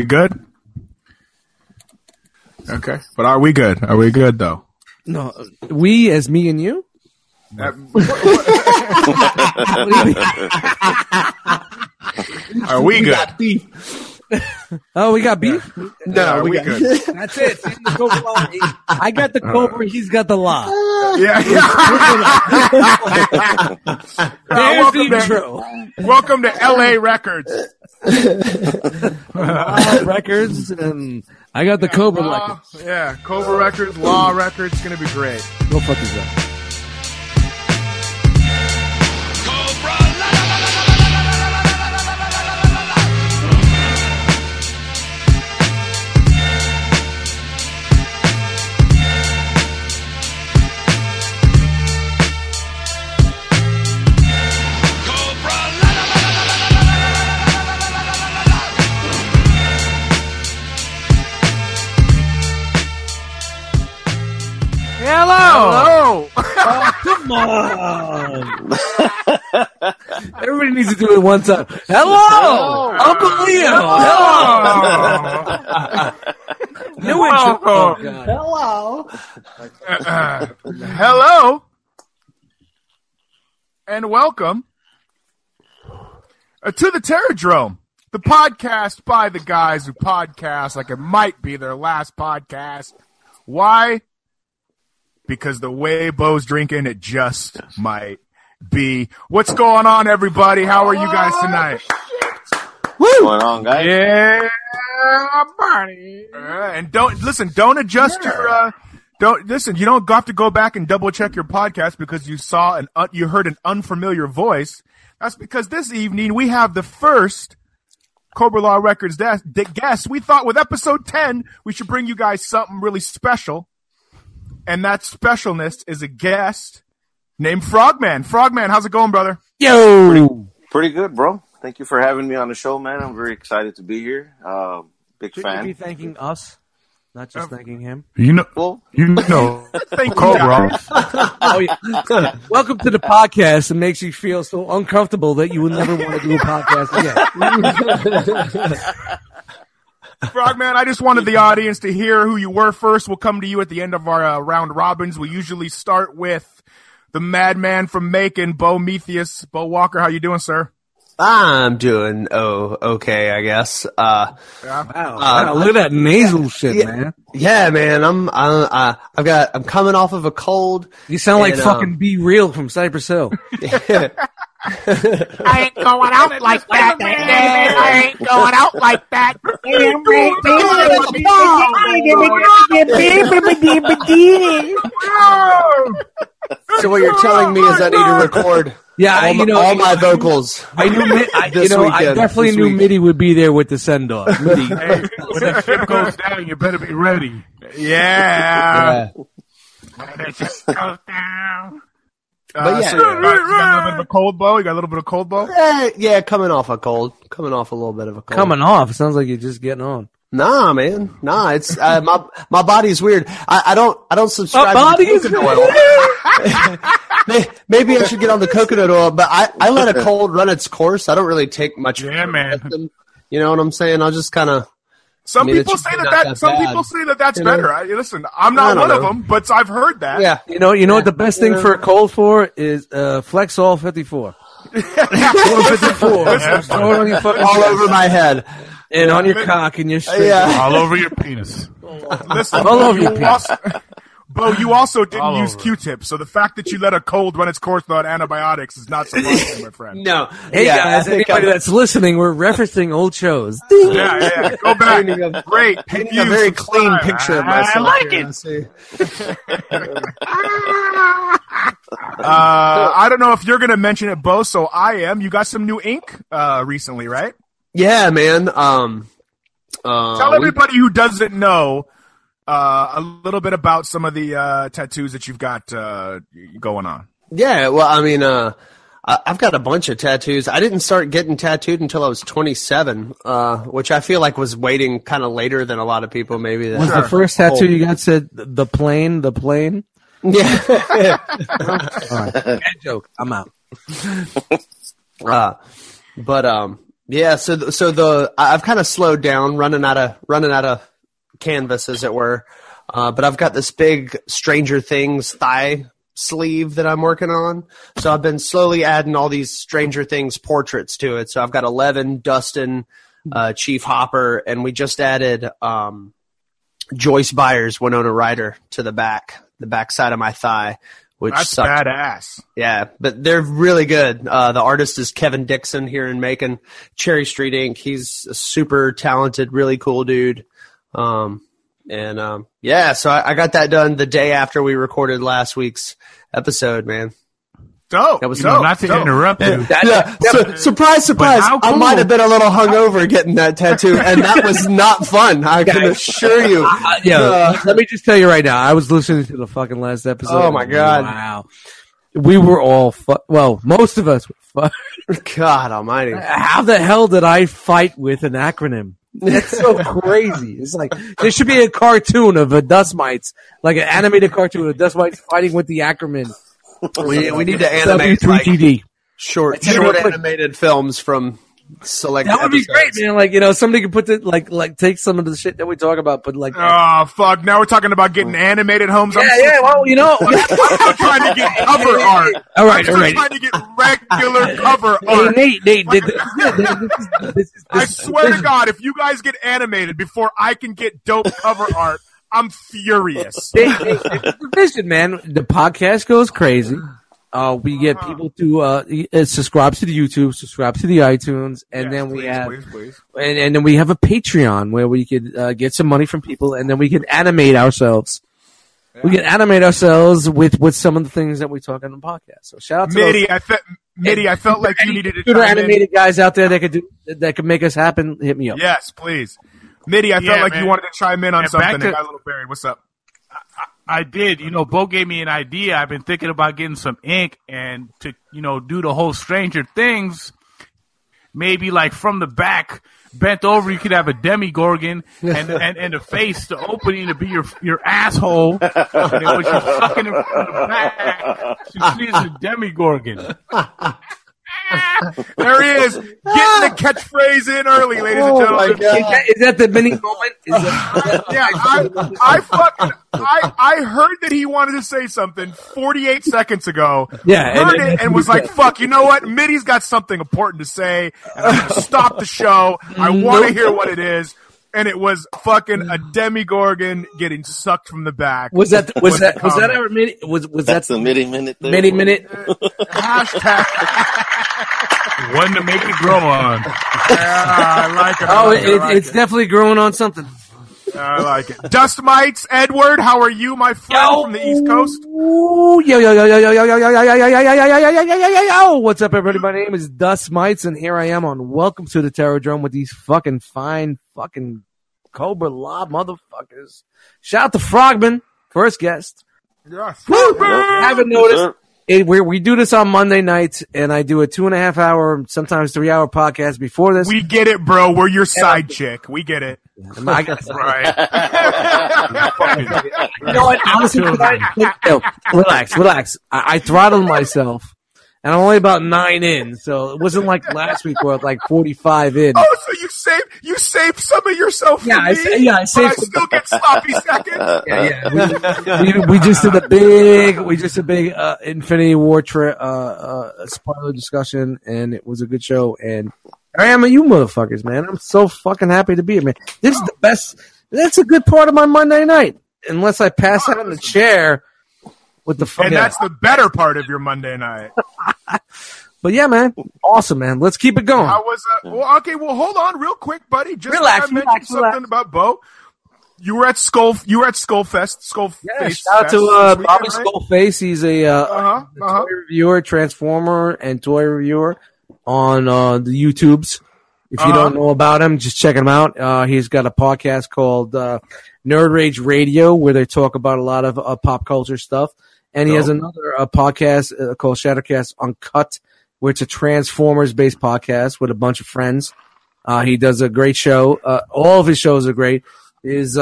good? Okay. But are we good? Are we good, though? No. We as me and you? Are we good? Oh, we got beef? No, we good. That's it. I got the Cobra, he's got the La. Yeah. There's the intro. Welcome to LA Records. Records, and I got the Cobra records. Yeah, Cobra Records, Law Records. It's going to be great. Go fuck yourself. Hello. Oh, come on. Everybody needs to do it one time. Hello. Uncle Leo. Hello. New intro. Oh, Hello. And welcome to the Drome, the podcast by the guys who podcast like it might be their last podcast. Why? Because the way Bo's drinking, it just might be. What's going on, everybody? How are you guys tonight? What's going on, guys? Yeah, buddy. And don't adjust your. Don't listen. You don't have to go back and double check your podcast because you saw you heard an unfamiliar voice. That's because this evening we have the first Cobra-LA Records guest. We thought with episode 10 we should bring you guys something really special. And that specialness is a guest named Frogman. Frogman, how's it going, brother? Yo! Pretty good, bro. Thank you for having me on the show, man. I'm very excited to be here. Big Should fan. you be thanking us, not just thanking him? You know. Thank Cobra. Oh, yeah. Welcome to the podcast that makes you feel so uncomfortable that you will never want to do a podcast again. Frogman, I just wanted the audience to hear who you were first. We'll come to you at the end of our round robins. We usually start with the madman from Macon, Bo Metheus. Bo Walker, how you doing, sir? I'm doing okay, I guess. Wow, look at that nasal shit, man. Yeah, man. I'm coming off of a cold. You sound like fucking Be Real from Cypress Hill. I ain't going out like that. I ain't going out like that. So what you're telling me is I need to record all my vocals. I definitely knew Mitty would be there with the send-off. Hey, when that ship goes down, you better be ready. Yeah. When that ship goes down. But yeah, so you got a little bit of a cold, Bo? You got a little bit of cold, Bo? Yeah, coming off a cold. Coming off a little bit of a cold. Coming off? It sounds like you're just getting on. Nah, man. Nah, it's my body's weird. I don't subscribe. My body is coconut oil. Maybe I should get on the coconut oil, but I let a cold run its course. I don't really take much. Yeah, man. You know what I'm saying? I'll just kind of. Some people say that's better. Listen, I'm not one of them, but I've heard that. Yeah. You know what the best thing for a cold for is Flexol 54. 54. Throw it on your fucking all over my head. And on your cock and your straight. Yeah. All over your penis. Listen, all over your penis. Bo, you also didn't use Q-tips, so the fact that you let a cold run its course without antibiotics is not surprising, my friend. No. Hey, guys, anybody that's listening, we're referencing old shows. Yeah. Go back. Great. Painting a very clean picture of myself. I like it. I don't know if you're going to mention it, Bo, so I am. You got some new ink recently, right? Yeah, man. Tell everybody who doesn't know a little bit about some of the tattoos that you've got going on. Yeah, well, I mean, I've got a bunch of tattoos. I didn't start getting tattooed until I was 27, which I feel like was waiting kind of later than a lot of people maybe. Was the first tattoo you got said the plane? Yeah. All right. Bad joke. I'm out. But Yeah, so I've kind of slowed down, running out of canvas, as it were. But I've got this big Stranger Things thigh sleeve that I'm working on. So I've been slowly adding all these Stranger Things portraits to it. So I've got 11, Dustin, Chief Hopper, and we just added Joyce Byers, Winona Ryder, to the back side of my thigh. Which That's sucked. badass. Yeah, but they're really good. The artist is Kevin Dixon here in Macon, Cherry Street Ink. He's a super talented, really cool dude. So I got that done the day after we recorded last week's episode, man. Dope. That was not to interrupt you. Surprise. how cool. I might have been a little hungover getting that tattoo, and that was not fun. I can assure you. Let me just tell you right now. I was listening to the fucking last episode. Oh, my God. Wow. We were all most of us were God almighty. How the hell did I fight with an acronym? That's so crazy. It's like there should be a cartoon of a dust mites, like an animated cartoon of dust mites fighting with the acronym. We need to animate W3TD. Short animated films from select That would episodes. be great, man. Like, somebody could put the like take some of the shit that we talk about, but like Oh, fuck. Now we're talking about getting animated homes. well, I'm still trying to get cover art. all right. I'm still trying to get regular cover Hey, art. Nate, I swear to God, if you guys get animated before I can get dope cover art, I'm furious. Listen, man, the podcast goes crazy. We get people to subscribe to the YouTube, subscribe to the iTunes, and then we have please. and then we have a Patreon where we could get some money from people, and then we can animate ourselves. Yeah. We can animate ourselves with some of the things that we talk on the podcast. So shout out to Mitty. I felt like you needed to computer chime animated guys out there that could make us happen. Hit me up. Yes, please. Mitty, I felt like you wanted to chime in on something. I got a little buried. What's up? I did. Bo gave me an idea. I've been thinking about getting some ink and to, do the whole Stranger Things. Maybe like from the back, bent over, you could have a Demigorgon and the face, the opening to be your asshole. And then when she's sucking it from the back, she sees the Demigorgon. There he is, getting the catchphrase in early, ladies and gentlemen. Is that the mini moment? I heard that he wanted to say something 48 seconds ago. Yeah, heard it and was like, "Fuck, you know what? Mitty's got something important to say, and I'm gonna stop the show. I want to hear what it is." And it was fucking a Demigorgon getting sucked from the back. Was that our mini? Was That's that the mini minute? mini minute? Hashtag. One to make it grow on. I like it. It's definitely growing on something. I like it. Dust Mites, Edward, how are you, my friend from the East Coast? Yo! What's up, everybody? My name is Dust Mites, and here I am on Welcome to the Terror Drome with these fucking fine fucking Cobra-LA motherfuckers. Shout out to Frogman, first guest. Yes. Haven't noticed. We do this on Monday nights, and I do a 2.5 hour, sometimes 3 hour podcast before this. We get it, bro. We're your side chick. We get it. I got right. You know what? Honestly, relax. I throttled myself, and I'm only about 9 in, so it wasn't like last week where I was like 45 in. Oh, so you saved some of yourself for me? I saved. But I still get sloppy seconds. Yeah. We just did a big Infinity War spoiler discussion, and it was a good show. And I am you motherfuckers, man. I'm so fucking happy to be here, man. This is the best. That's a good part of my Monday night, unless I pass out in the chair with the fucking. And that's the better part of your Monday night. But yeah, man, awesome, man. Let's keep it going. How was well, hold on, real quick, buddy. Just relax. I mentioned something about Bo. You were at Skullfest. Yeah, shout out to Bobby Skullface. He's a toy reviewer, transformer, and toy reviewer on the YouTubes. If you don't know about him, just check him out. He's got a podcast called Nerd Rage Radio, where they talk about a lot of pop culture stuff. And he has another podcast called Shattercast Uncut, where it's a Transformers-based podcast with a bunch of friends. He does a great show. All of his shows are great. His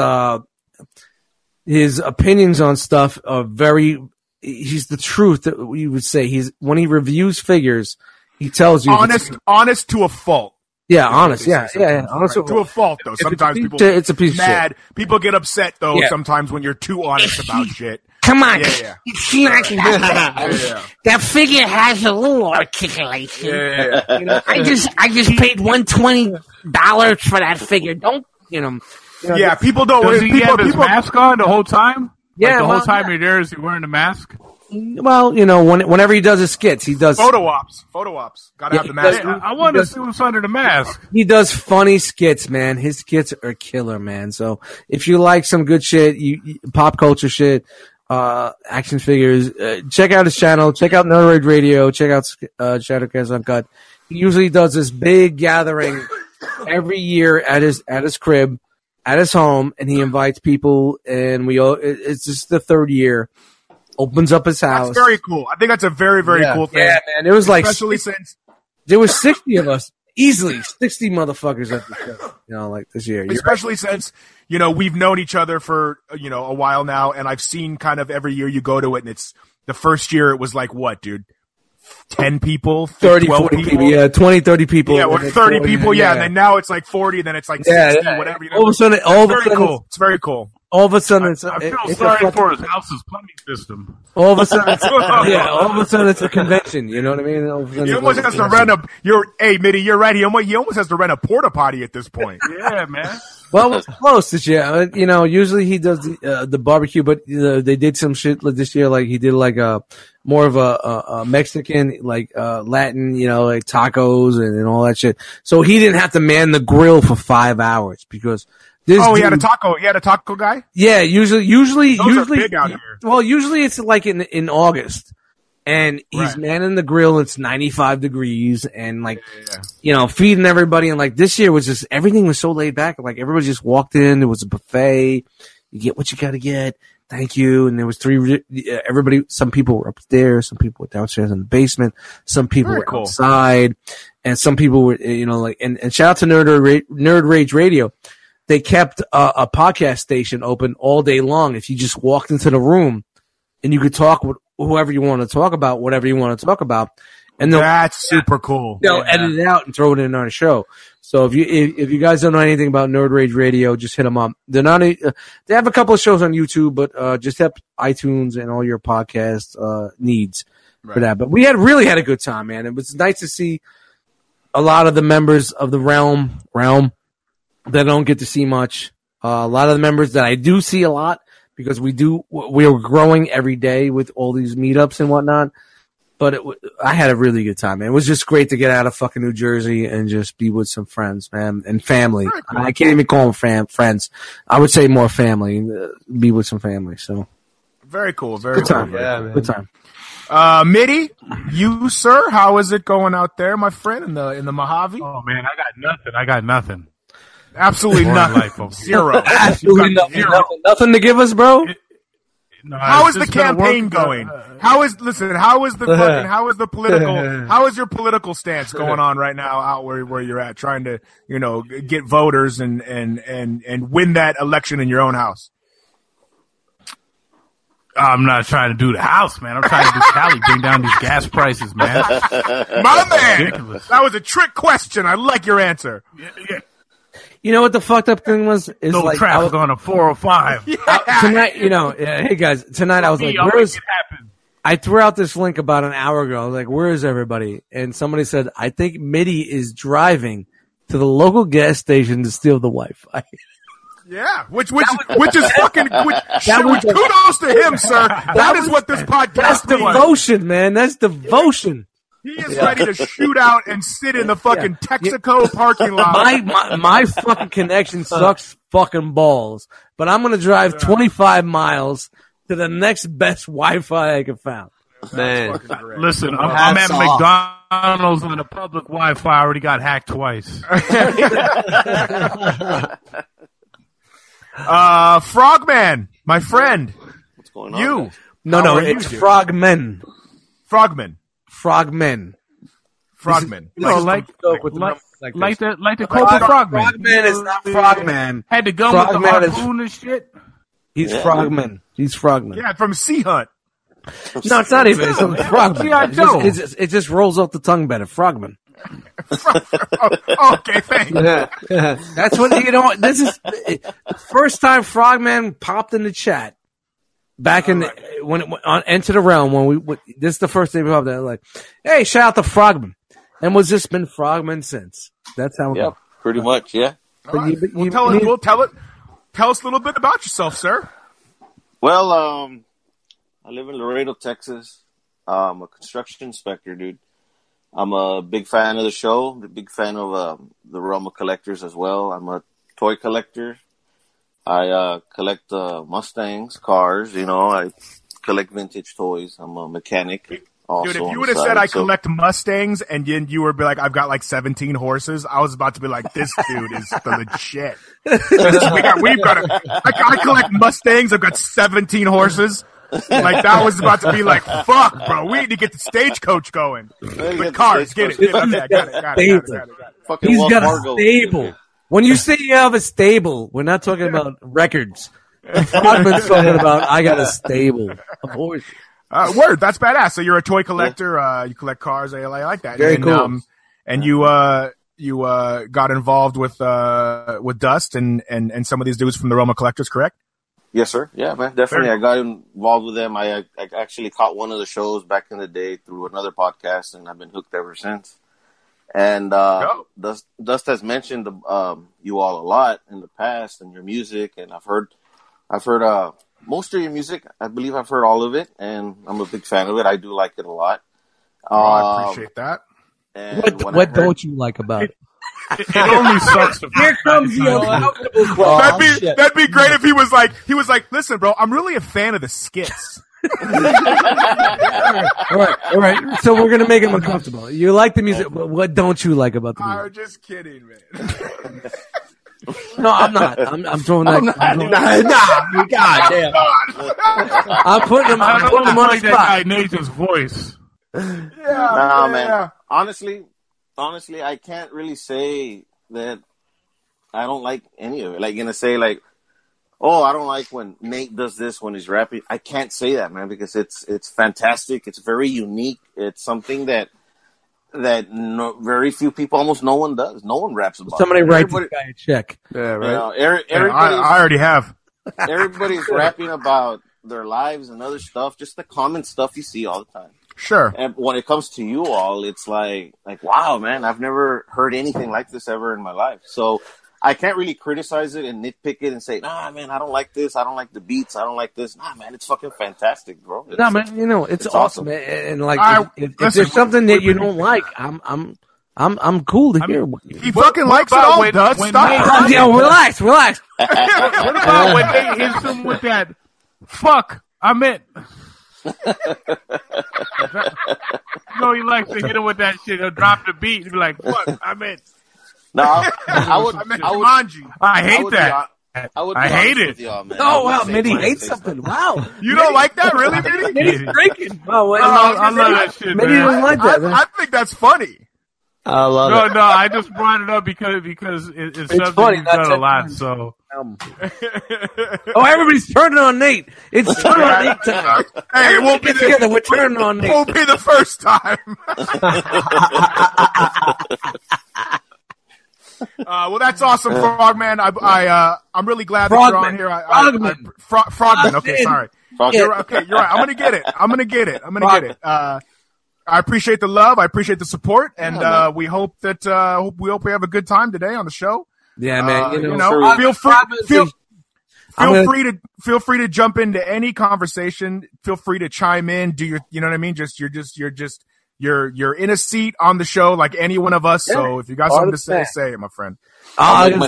opinions on stuff are very. He's the truth that we would say. When he reviews figures, he tells you honest to a fault. Yeah, honest. Yeah. Honest. Right. To a fault, though. Sometimes people it's a piece of mad. Shit. People get upset, though, sometimes when you're too honest about shit. Come on. It's not that figure has a little articulation. Yeah. You know, I just paid $120 for that figure. Don't, Yeah, people don't. Does he have his mask on the whole time? Yeah, the whole time you're there, is he wearing the mask? Well, whenever he does his skits, he does photo ops. Gotta have the mask. I want to see what's under the mask. He does funny skits, man. His skits are killer, man. So if you like some good shit, you pop culture shit, action figures, check out his channel. Check out Nerd Rage Radio. Check out Shadowcast Uncut. He usually does this big gathering every year at his crib, at his home, and he invites people. And it's just the third year. Opens up his house. That's very cool. I think that's a very, very cool thing. Yeah, man. It was especially since there was 60 of us, easily 60 motherfuckers at the show. Like this year. Especially since we've known each other for a while now, and I've seen kind of every year you go to it, and it's the first year it was like what, dude? 10 people, 30, 40 people. Yeah, 20, 30 people. Yeah, or 30 people. Yeah, and then now it's like 40, then it's like 60, whatever. All of a sudden, it's very cool. All of a sudden, I feel sorry for his house's plumbing system. All of a sudden, it's a convention. You know what I mean? He almost has to rent hey, Mitty, you're right. He almost has to rent a porta potty at this point. Yeah, man. Well, it's close this year. Usually he does the barbecue, but they did some shit this year. Like he did like more of a Mexican, like Latin, like tacos and all that shit. So he didn't have to man the grill for 5 hours because. He had a taco. He had a taco guy. Yeah, usually, are big out here. Well, usually it's like in August, and he's manning the grill. It's 95 degrees, and feeding everybody. And like this year was just everything was so laid back. Like everybody just walked in. There was a buffet. You get what you got to get. Thank you. And there was everybody. Some people were upstairs. Some people were downstairs in the basement. Some people were outside, and some people were and shout out to Nerd Rage Radio. They kept a podcast station open all day long. If you just walked into the room and you could talk with whoever you want to talk about, whatever you want to talk about. And that's super cool. They'll edit it out and throw it in on a show. So if you guys don't know anything about Nerd Rage Radio, just hit them up. They're not they have a couple of shows on YouTube, but just have iTunes and all your podcast needs for that. But we really had a good time, man. It was nice to see a lot of the members of the realm that I don't get to see much. A lot of the members that I do see a lot because we are growing every day with all these meetups and whatnot. But I had a really good time, man. It was just great to get out of fucking New Jersey and just be with some friends, man, and family. Cool. I can't even call them friends. I would say more family, be with some family. So very cool. Very good time. Cool. Yeah, man. Good time. Mitty, you, sir, how is it going out there, my friend, in the Mojave? Oh man, I got nothing. Absolutely nothing. Zero. Absolutely nothing to give us, bro. How is the campaign going? How is the political? How is your political stance going on right now out where you're at, trying to get voters and win that election in your own house? I'm not trying to do the house, man. I'm trying to do Cali, bring down these gas prices, man. My man, ridiculous. That was a trick question. I like your answer. Yeah. You know what the fucked up thing was? Is no like traffic on a 405. Tonight, hey guys, tonight I was like, I threw out this link about an hour ago. I was like, where is everybody? And somebody said, I think Mitty is driving to the local gas station to steal the Wi-Fi. Yeah, which is fucking kudos to him, sir. That is what this podcast That's devotion, man. That's devotion. He is ready to shoot out and sit in the fucking Texaco parking lot. My fucking connection sucks fucking balls. But I'm gonna drive 25 miles to the next best Wi-Fi I can find. Man, listen, I'm at McDonald's on the public Wi-Fi. I already got hacked twice. Frogman, my friend. What's going on? No, it's Frogmen. Frogmen. Like the Cobra Frogman. Frogman is not Frogman. Had the gun with the harpoon and shit. He's Frogman. He's Frogman. Yeah, from Sea Hunt. No, it's not even. It's Frogman. G.I. Joe. It just rolls off the tongue better. Frogman. Okay, thanks. That's what this is the first time Frogman popped in the chat back in on Enter the Realm when this is the first thing we popped there. Like, hey, shout out to Frogman, and was just been Frogman since. That's how. Yeah, pretty much. Yeah. Right. Tell us a little bit about yourself, sir. Well, I live in Laredo, Texas. I'm a construction inspector, dude. I'm a big fan of the show, a big fan of the realm of collectors as well. I'm a toy collector. I collect Mustangs, cars, I collect vintage toys. I'm a mechanic. Also, dude, if you would have said I collect Mustangs and then you would be like, I've got like 17 horses, I was about to be like, this dude is the legit. I collect Mustangs, I've got 17 horses. Like, that was about to be like, fuck, bro, we need to get the stagecoach going. With cars, get it. Okay, got it. He's got a stable. When you say you have a stable, we're not talking about records. Frogman's talking about, I got a stable of horses. Word, that's badass. So you're a toy collector. You collect cars. I like that. Very cool. And you got involved with Dust and some of these dudes from the Roma Collectors, correct? Yes, sir. Yeah, man, definitely. I got involved with them. I actually caught one of the shows back in the day through another podcast, and I've been hooked ever since. And Dust has mentioned you all a lot in the past and your music, and I've heard most of your music. I believe I've heard all of it, and I'm a big fan of it. I do like it a lot. I appreciate that. What don't you like about it? It only sucks. Here comes the uncomfortable question. That'd be great if he was like, listen, bro, I'm really a fan of the skits. All right. So we're gonna make him uncomfortable. You like the music, but what don't you like about the music? I'm just kidding, man. No, I'm not. I'm throwing that. Nah, goddamn. I'm putting him on the spot. That guy Nathan's voice. Yeah, man. Honestly, I can't really say that I don't like any of it. Like, say like, oh, I don't like when Nate does this when he's rapping. I can't say that, man, because it's fantastic. It's very unique. It's something that very few people, almost no one does. No one raps about. Somebody write this guy a check. Yeah, right. I already have. Everybody's rapping about their lives and other stuff, just the common stuff you see all the time. Sure. And when it comes to you all, it's like, wow, man, I've never heard anything like this ever in my life. So I can't really criticize it and nitpick it and say, nah, man, I don't like this. I don't like the beats. I don't like this. Nah, man, it's fucking fantastic, bro. No, man, it's awesome. And like, if there's something that you don't like, I'm cool to hear. He fucking likes it all, Dust. Stop. Relax. What about when they hit him with that? Fuck, I meant. He likes to hit him with that shit. He'll drop the beat and be like, "Fuck, I meant." No, I hate that. I hate it. Y'all, man. Oh wow, Mitty hates something. Wow, you don't like that, really, Mitty? Mitty's drinking. Oh, I love that shit, Mitty man. doesn't like that. I think that's funny. I love it. No, I just brought it up because it's something funny, you've done a lot. So, everybody's turning on Nate. It's turning on Nate time. Hey, it won't be together. We're turning on Nate. Won't be the first time. Well, that's awesome, Frogman. I'm really glad that you're on here. Frogman. Okay, sorry. You're right. I'm gonna get it. I appreciate the love. I appreciate the support, and we hope we have a good time today on the show. Yeah, man. Feel free to jump into any conversation. Feel free to chime in. Do you know what I mean? You're in a seat on the show like any one of us. Yeah. So if you got something to say it, my friend. I'll make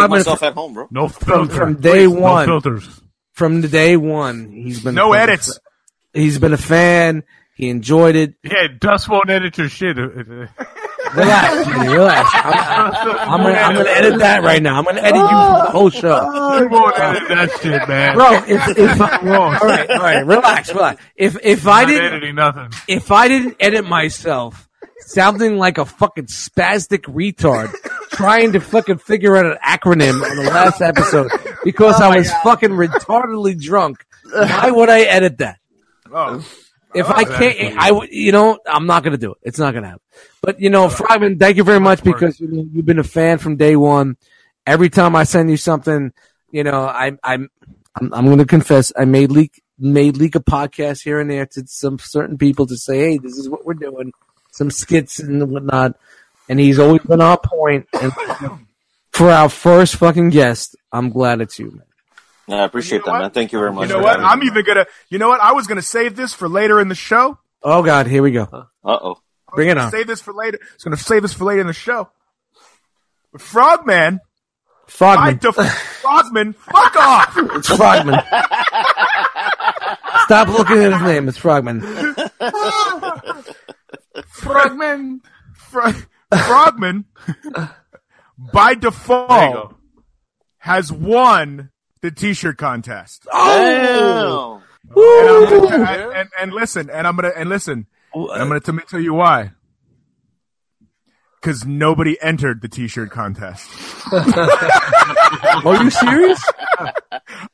myself at home, bro. No filters. From day one. No filters. From the day one, he's been no edits. He's been a fan. He enjoyed it. Yeah, Dust won't edit your shit. Relax, Jimmy, relax. I'm gonna edit that right now. I'm gonna edit you for the whole show. You won't edit that shit, man. Bro, all right, relax. If I didn't edit myself, sounding like a fucking spastic retard, trying to fucking figure out an acronym on the last episode because I was fucking retardedly drunk, why would I edit that? Oh. If I can't, I'm not going to do it. It's not going to happen. But, Frogman, thank you very much because you've been a fan from day one. Every time I send you something, I'm going to confess I may leak a podcast here and there to some certain people to say, hey, this is what we're doing, some skits and whatnot. And he's always been on point. And for our first fucking guest, I'm glad it's you, man. Yeah, I appreciate that, man. Thank you very much. You know what? I'm even gonna. You know what? I was gonna save this for later in the show. Oh God, here we go. Uh-oh. Bring it on. Save this for later. I was gonna save this for later in the show. But Frogman, fuck off. It's Frogman. Stop looking at his name. It's Frogman. Frogman, by default, has won the T-shirt contest. Oh, and listen, I'm gonna tell you why. Because nobody entered the T-shirt contest. Are you serious?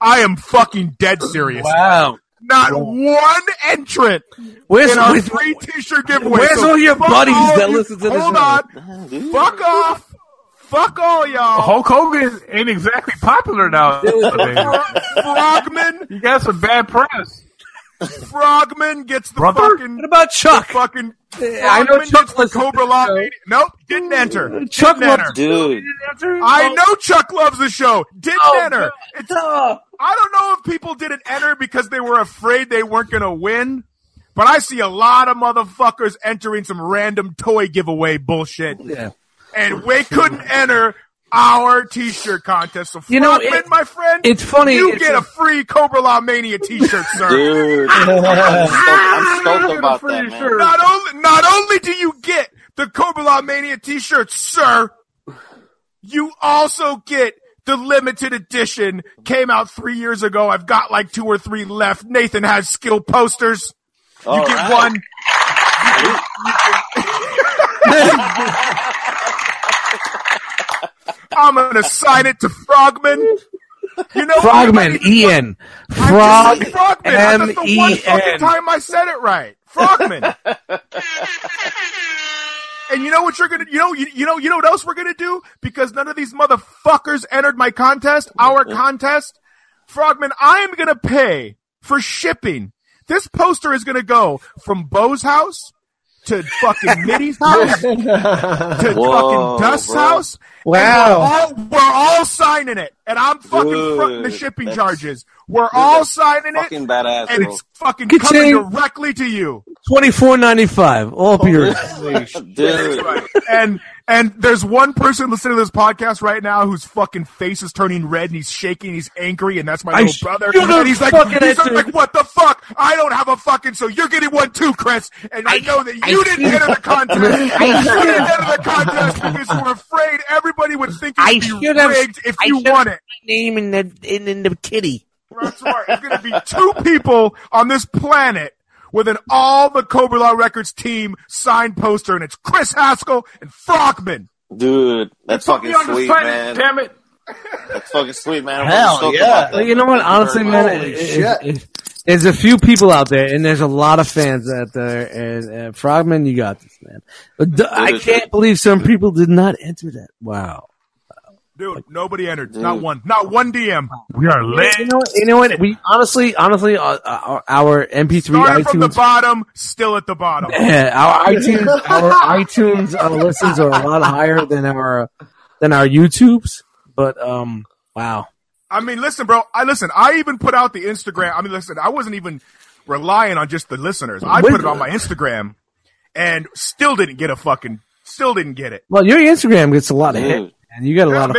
I am fucking dead serious. Wow. Not one entrant in our free T-shirt giveaway. Where's all your buddies that listen to this? Hold on. Fuck off. Fuck all y'all. Hulk Hogan ain't exactly popular now. Frogman. You got some bad press. Frogman gets the fucking. What about Chuck? Fucking. I know Chuck gets the Cobra-LA. Nope, didn't enter. Chuck didn't enter. dude. I know Chuck loves the show. Didn't enter. I don't know if people didn't enter because they were afraid they weren't going to win, but I see a lot of motherfuckers entering some random toy giveaway bullshit. Yeah. And we couldn't enter our T-shirt contest. So, Frogman, my friend, it's funny. You get a free Cobra-LA Mania T-shirt, sir. Dude, I'm stoked about that, man. Not only do you get the Cobra-LA Mania T-shirt, sir, you also get the limited edition. Came out 3 years ago. I've got like 2 or 3 left. Nathan has skill posters. You get one. I'm gonna sign it to Frogman. Frogman, E-N. Frog, M-E-N. That's the one fucking M-E-N. time I said it right. Frogman. And you know what you're gonna, you know what else we're gonna do? Because none of these motherfuckers entered my contest, our contest. Frogman, I am gonna pay for shipping. This poster is gonna go from Bo's house to fucking Mitty's house to fucking Dust's house. Wow. We're all signing it. And I'm fucking fronting the shipping charges. We're all signing it. Fucking badass, and bro. it's fucking coming directly to you. $24.95. All beers. Dude. And there's one person listening to this podcast right now whose fucking face is turning red and he's shaking, he's angry, and that's my little brother. And he's like, what the fuck? I don't have a fucking, so you're getting one too, Chris. And I know that you didn't enter the contest. You didn't enter the contest because you were afraid everybody would think it'd be rigged if you won it. Name in the kitty. That's right. It's going to be 2 people on this planet with an all the Cobra-LA Records team signed poster, and it's Chris Haskell and Frogman. Dude, that's fucking sweet, man. Damn it. That's fucking sweet, man. Hell yeah. Well, you know what? Honestly, man, there's a few people out there, and there's a lot of fans out there. And Frogman, you got this, man. I can't believe some people did not enter that. Wow. Dude, nobody entered. Dude. Not one DM. We are lit. You know what? We honestly, our MP3 started iTunes from the bottom, still at the bottom. Yeah, our iTunes listens are a lot higher than our YouTubes. But wow. I mean, listen, bro. I even put out the Instagram. I mean, listen. I wasn't even relying on just the listeners. I put it on my Instagram, and still didn't get it. Well, your Instagram gets a lot of hit. And you got a lot of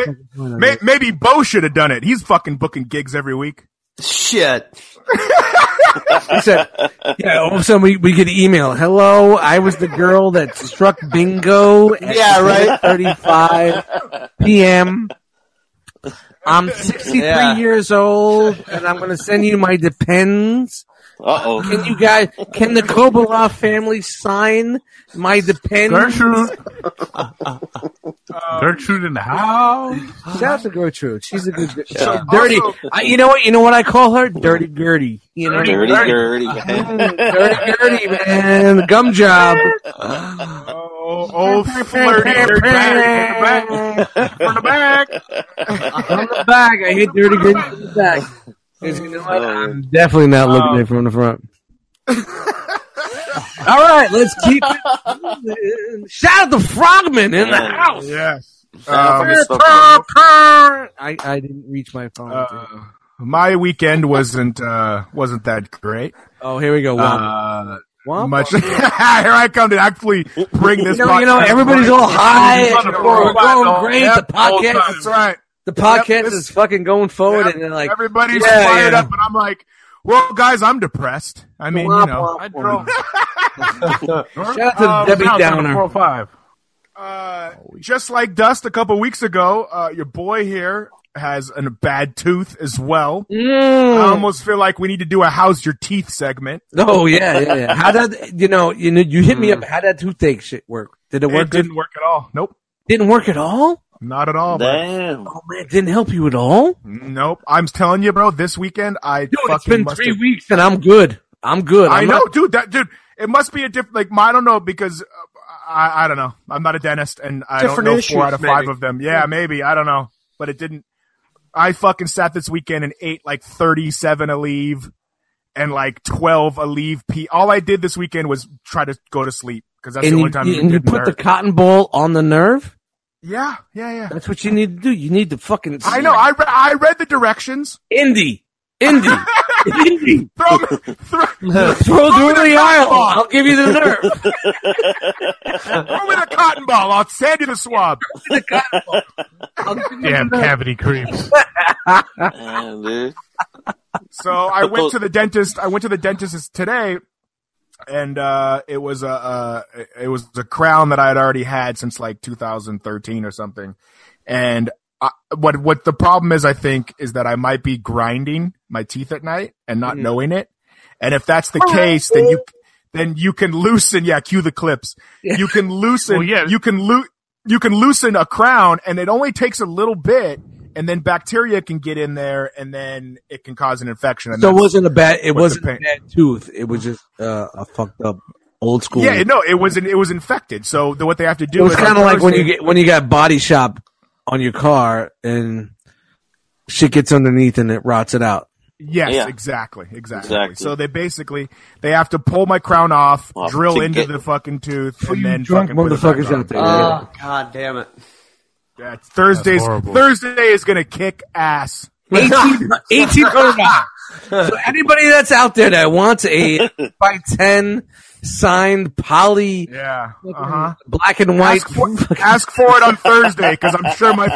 maybe Bo should have done it. He's fucking booking gigs every week. Shit. He said, all of a sudden we get an email. Hello, I was the girl that struck bingo at 8:35 p.m. I'm 63 years old, and I'm going to send you my Depends Uh-oh. Can the Cobra-LA family sign my dependents? Gertrude in the house. Shout out to Gertrude. She's a good. Dirty. You know what? You know what I call her? Dirty Gertie. You know, Dirty Gertie. Dirty Gertie, man. The gum job. Oh, flirty, dirty back. From the back. From the back. I hit Dirty Gertie from the back. You know what? I'm definitely not looking at it from the front. All right, let's keep it. Shout out to Frogman in the house. Yes. I didn't reach my phone. My weekend wasn't that great. Oh, here we go. Much. Here I come to actually bring this. You know, everybody's all high. We're going great. Yep. The podcast. That's right. The podcast is fucking going forward, and they're like, everybody's fired up, and I'm like, well, guys, I'm depressed. I mean, you know, I drove. Shout out to Debbie Downer. 405. Just like Dust a couple weeks ago, your boy here has a bad tooth as well. I almost feel like we need to do a "How's Your Teeth" segment. Oh yeah. How did you hit me up? How did that toothache shit work? Did it work? It didn't work at all. Nope. Didn't work at all? Not at all. Damn. Oh man, it didn't help you at all? Nope. I'm telling you, bro. This weekend, it's been 3 weeks and I'm good. I know, dude. It must be a different. Like, I don't know because I don't know. I'm not a dentist, and I don't know 4 out of 5 of them. Yeah, maybe I don't know, but it didn't. I fucking sat this weekend and ate like 37 Aleve and like 12 Aleve pea. All I did this weekend was try to go to sleep because that's the only time you put the cotton ball on the nerve. Yeah. That's what you need to do. You need to fucking. I know. I read the directions. Indy. Throw through the aisle. I'll give you the nerve. Throw me the cotton ball. I'll send you the swab. Damn cavity creeps. Dude. So I went to the dentist. Today. And it was a crown that I had already had since like 2013 or something. And what the problem is, I think, is that I might be grinding my teeth at night and not knowing it. And if that's the case, then you can loosen. Yeah, cue the clips. You can loosen. You can loosen a crown, and it only takes a little bit. And then bacteria can get in there, and then it can cause an infection. And so it wasn't a bad tooth. It was just a fucked up old school. Yeah, no, it was infected. So what they have to do. It was kind of like when you got body shop on your car and shit gets underneath and it rots it out. Yes, yeah. Exactly. So they have to pull my crown off, drill into the fucking tooth, and then fucking put motherfuckers out there. Oh, God damn it. Yeah, Thursday is gonna kick ass. $1,800. So anybody that's out there that wants a 5x10 signed poly, black and white, ask for it on Thursday because I'm sure my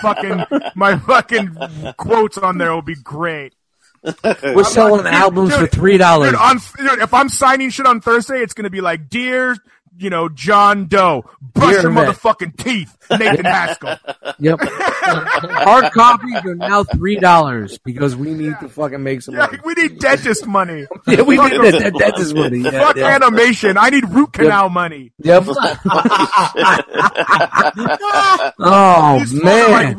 fucking quotes on there will be great. We're selling albums for $3. Dude, if I'm signing shit on Thursday, it's gonna be like, dear, John Doe, brush your motherfucking teeth, Nathan Haskell. Yep. Hard copies are now $3 because we need to fucking make some money. We need dentist money. Yeah, we need dentist money. Yeah, fuck animation. I need root canal money. Yep. Oh, man.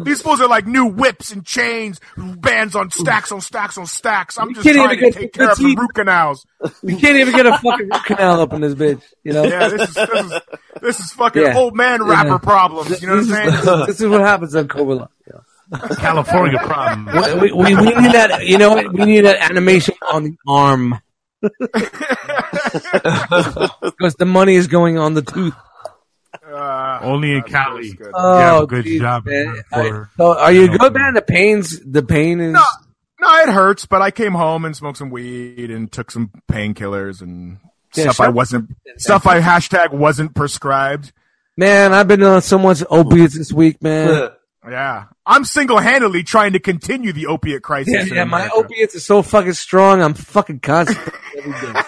These fools are like new whips and chains, bands on stacks on stacks on stacks. I'm just trying to take care of the root canals. We can't even get a fucking root canal up in this bitch, Yeah, this is fucking old man rapper problems. You know what I'm saying? This is what happens on Cobra-LA. California problem. We need that. We need that animation on the arm because the money is going on the tooth. Only in Cali. Oh, good job. So are you good, man? The pain is. No, it hurts, but I came home and smoked some weed and took some painkillers and stuff I wasn't prescribed. Man, I've been on so much opiates this week, man. Yeah, I'm single-handedly trying to continue the opiate crisis. Yeah, my opiates are so fucking strong. I'm fucking constipated every day.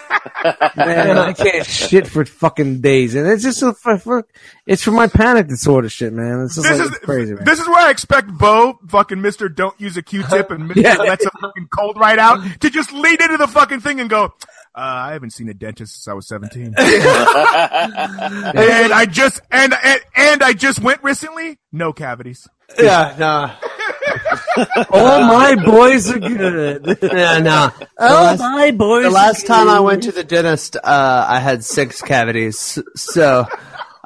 Man, I can't shit for fucking days, and it's just it's for my panic disorder shit, man. It's just it's crazy, man. This is where I expect Bo, fucking Mr. Don't use a Q-tip, and Mr. lets a fucking cold right out to just lead into the fucking thing and go, I haven't seen a dentist since I was 17. And I just went recently. No cavities. Yeah, no. All my boys are good. Yeah, no. My boys. The last time I went to the dentist, I had 6 cavities. So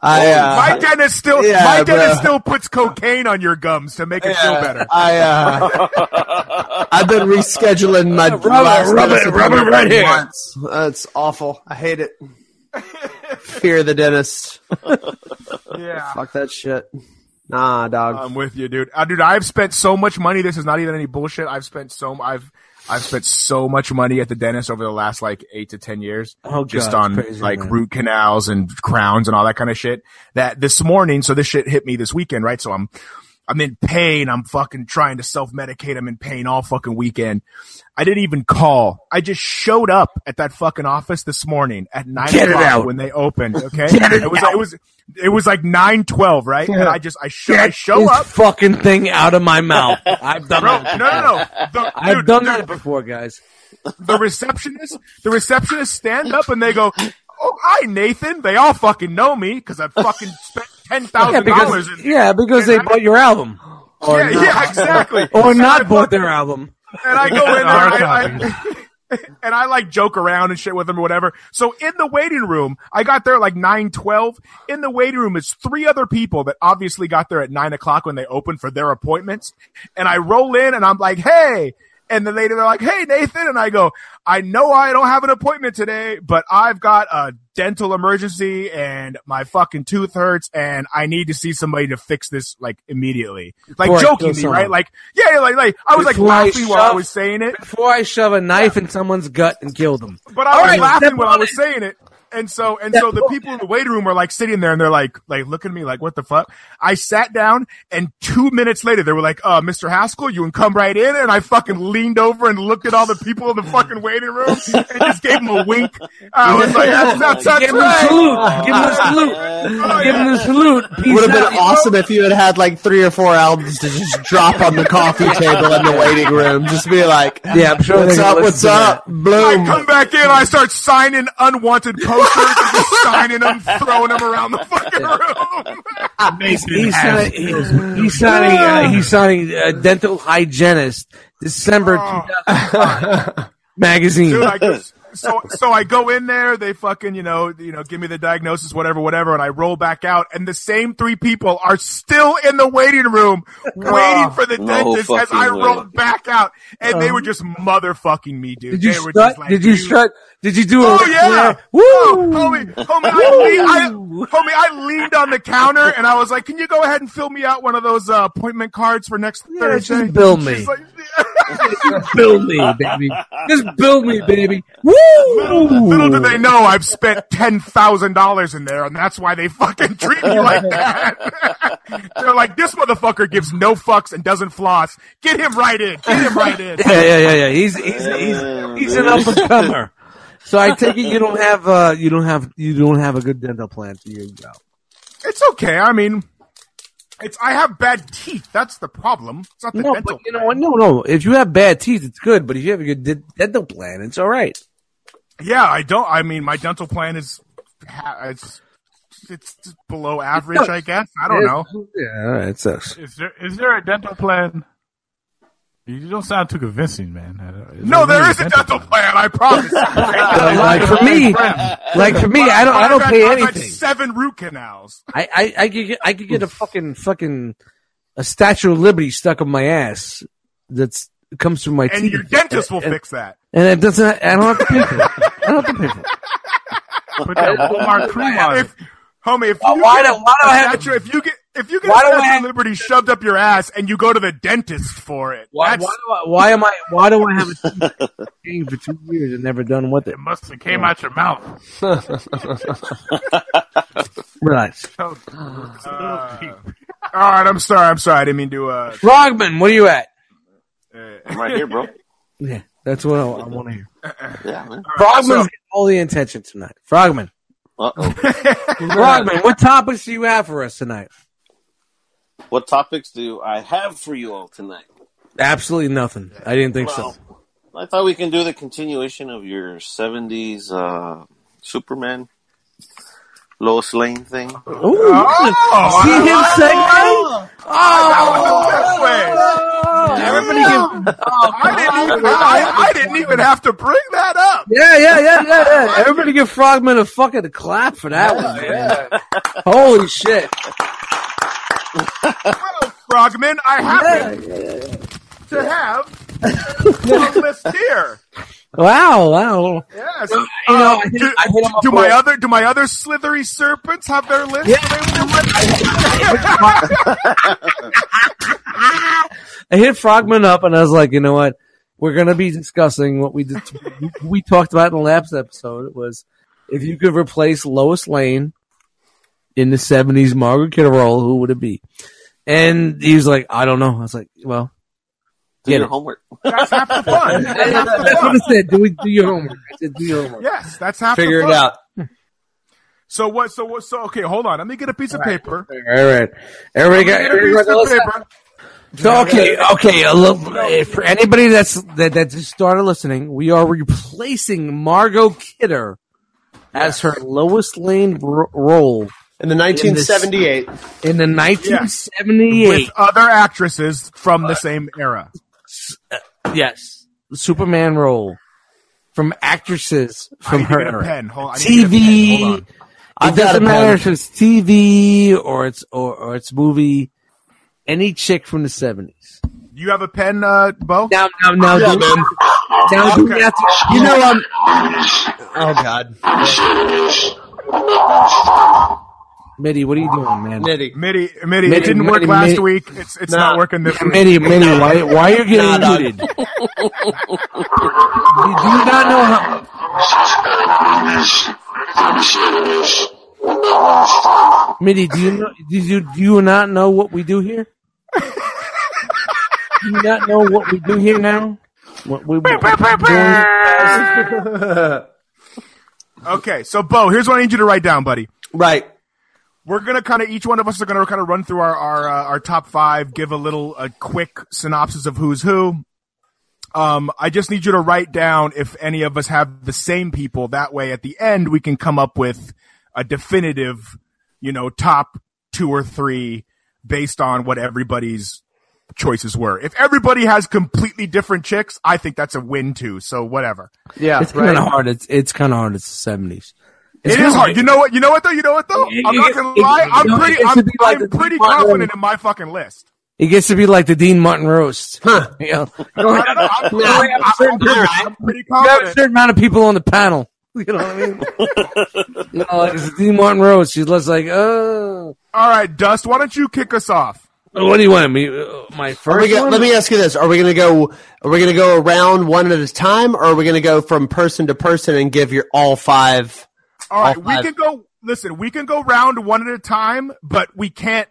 my dentist still puts cocaine on your gums to make it feel better. I've been rescheduling my rub it right here. Months. It's awful. I hate it. Fear the dentist. Yeah. Fuck that shit. Nah, dog. I'm with you, dude. Dude, I've spent so much money. This is not even any bullshit. I've spent so much money at the dentist over the last 8 to 10 years, just on crazy, root canals and crowns and all that kind of shit. That this morning, so this shit hit me this weekend, right? So I'm in pain. I'm fucking trying to self-medicate. I'm in pain all fucking weekend. I didn't even call. I just showed up at that fucking office this morning at 9 o'clock when they opened. Okay, it was like 9:12, right? And I show up. Fucking thing out of my mouth. I've done that. No. I've done that before, guys. The receptionists stand up and they go, "Oh, hi, Nathan." They all fucking know me because I fucking spent $10,000. Yeah, because they bought your album. Yeah, exactly. Or not bought their album. And I go in there, and I joke around and shit with them or whatever. So in the waiting room, I got there at 9:12. In the waiting room is 3 other people that obviously got there at 9 o'clock when they opened for their appointments. And I roll in and I'm like, "Hey." And the lady, they're like, "Hey, Nathan." And I go, "I know I don't have an appointment today, but I've got a dental emergency and my fucking tooth hurts and I need to see somebody to fix this immediately." Jokingly, right? I was laughing while I was saying it. Before I shove a knife in someone's gut and kill them. But I was laughing while I was saying it. And so the people in the waiting room were sitting there and they're looking at me like, what the fuck? I sat down and 2 minutes later they were like, "Mr. Haskell, you can come right in." And I fucking leaned over and looked at all the people in the fucking waiting room and just gave them a wink. I was like, that's give him a salute. Give him a salute. Give him a salute. Would have been awesome if you had 3 or 4 albums to just drop on the coffee table in the waiting room. Just be like, yeah, I'm sure what's up? Bloom. I come back in, I start signing unwanted posters and just signing them, throwing them around the fucking room. He's signing dental hygienist, December 2005 magazine. Dude, so I go in there, they fucking, give me the diagnosis, whatever, and I roll back out, and the same 3 people are still in the waiting room waiting for the dentist as I roll back out, and they were just motherfucking me, dude. Did you strut? Did you strut? Did you do it? Oh, yeah. Woo! Homie, I leaned on the counter, and I was like, "Can you go ahead and fill me out one of those appointment cards for next Thursday?" Just bill me. Just bill me, baby. Just bill me, baby. Woo! Little do they know I've spent $10,000 in there, and that's why they fucking treat me like that. They're like, "This motherfucker gives no fucks and doesn't floss. Get him right in. Yeah. He's an up and comer. So I take it you don't have a good dental plan for your job. It's okay. I mean, I have bad teeth. That's the problem. It's not the dental plan. No. If you have bad teeth, it's good. But if you have a good dental plan, it's all right. Yeah, I don't. I mean, my dental plan is it's below average, I guess. I don't know. Yeah, it sucks. Is there a dental plan? You don't sound too convincing, man. No, there is a dental plan. I promise. For me, I don't pay anything. I've had 7 root canals. I could get a fucking a Statue of Liberty stuck up my ass. It comes through my teeth. And your dentist will fix that. And it doesn't. I don't have to pay for it. Put that Walmart cream on it. Homie, if you get a Statue of Liberty shoved up your ass and you go to the dentist for it, why do I have a thing for 2 years and never done with it? It must have came out your mouth. Relax. All right, I'm sorry. I didn't mean to. Frogman, what are you at? I'm right here, bro. Yeah, that's what I want to hear. Yeah, man. Frogman's got all the attention tonight. Frogman. Uh-oh. Frogman, what topics do you have for us tonight? What topics do I have for you all tonight? Absolutely nothing. I didn't think so. I thought we can do the continuation of your 70s Superman Lois Lane thing. Ooh, see him segment? Everybody I didn't even have to bring that up. Yeah. Everybody give Frogman a fucking clap for that one, man. Holy shit. Well, Frogman, I happen to have the list here. Wow. Yes. Do my other slithery serpents have their list? Yeah. I hit Frogman up and I was like, you know what? We're going to be discussing what we talked about in the last episode. It was if you could replace Lois Lane in the 70s Margaret Kidder role, who would it be? And he was like, I don't know. I was like, well, do your homework. That's half the fun. That's what I said. Do your homework. I said, do your homework. Yes, that's half Figure the fun. it out. So what? So okay, hold on. Let me get a piece of paper. All right. Everybody got a piece of paper. So okay. For anybody that just started listening, we are replacing Margot Kidder as her Lois Lane role in the 1978. In the 1978, with other actresses from the same era. Yes, the Superman role from actresses from her era. Pen. Hold on. TV. It doesn't matter if it's TV or it's movie. Any chick from the 70s. You have a pen, Bo? Now, okay. you know, oh God. Mitty, what are you doing, man? Mitty, it didn't work last week. It's not working this week. Mitty, why are you getting muted? Do you not know how? Mitty, do you not know what we do here? Do you not know what we do here now? Okay, so Bo, here's what I need you to write down, buddy. Right. We're gonna each one of us are gonna kind of run through our top five, give a quick synopsis of who's who. I just need you to write down if any of us have the same people. That way, at the end, we can come up with a definitive, top 2 or 3 based on what everybody's choices were. If everybody has completely different chicks, I think that's a win too. So whatever. Yeah, it's kind of hard. It's kind of hard. It's the 70s. It is hard. You know what though? I'm not gonna lie. I'm pretty confident in my fucking list. It gets to be like the Dean Martin roast. Huh. I'm pretty confident. You have a certain amount of people on the panel. You know what I mean? Like it's the Dean Martin roast. She's just like, oh. All right, Dust, why don't you kick us off? What do you want? My first one? Let me ask you this. Are we going to go around one at a time, or are we going to go from person to person and give your all 5? All right, we can go round one at a time, but we can't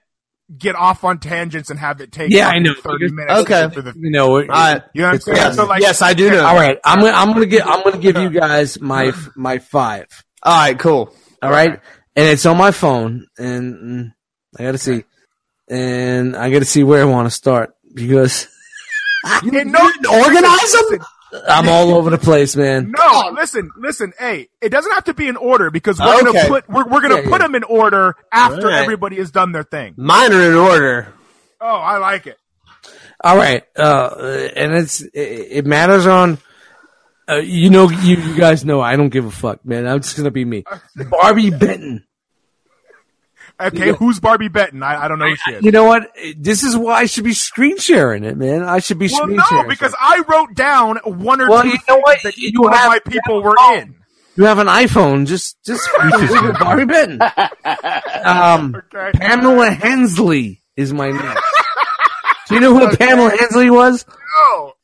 get off on tangents and have it take 30 minutes. Okay. You know what I'm saying? Yes, so yes, I do know. All right, I'm gonna give you guys my 5. All right, cool. All right, and it's on my phone, and I got to see. And I got to see where I want to start because you organize them. I'm all over the place, man. No, listen. Hey, it doesn't have to be in order because we're gonna put them in order after everybody has done their thing. Mine are in order. Oh, I like it. All right, and it matters on. You guys know I don't give a fuck, man. I'm just gonna be me. Barbie Benton. Okay, who's Barbie Benton? I don't know who she is. You know what? This is why I should be screen sharing it, man. I should be screen sharing. No, because I wrote down one or two you know what? that one of my people were in. You have an iPhone. Just Barbie Benton. Pamela Hensley is my name. Do you know who Pamela Hensley was? No.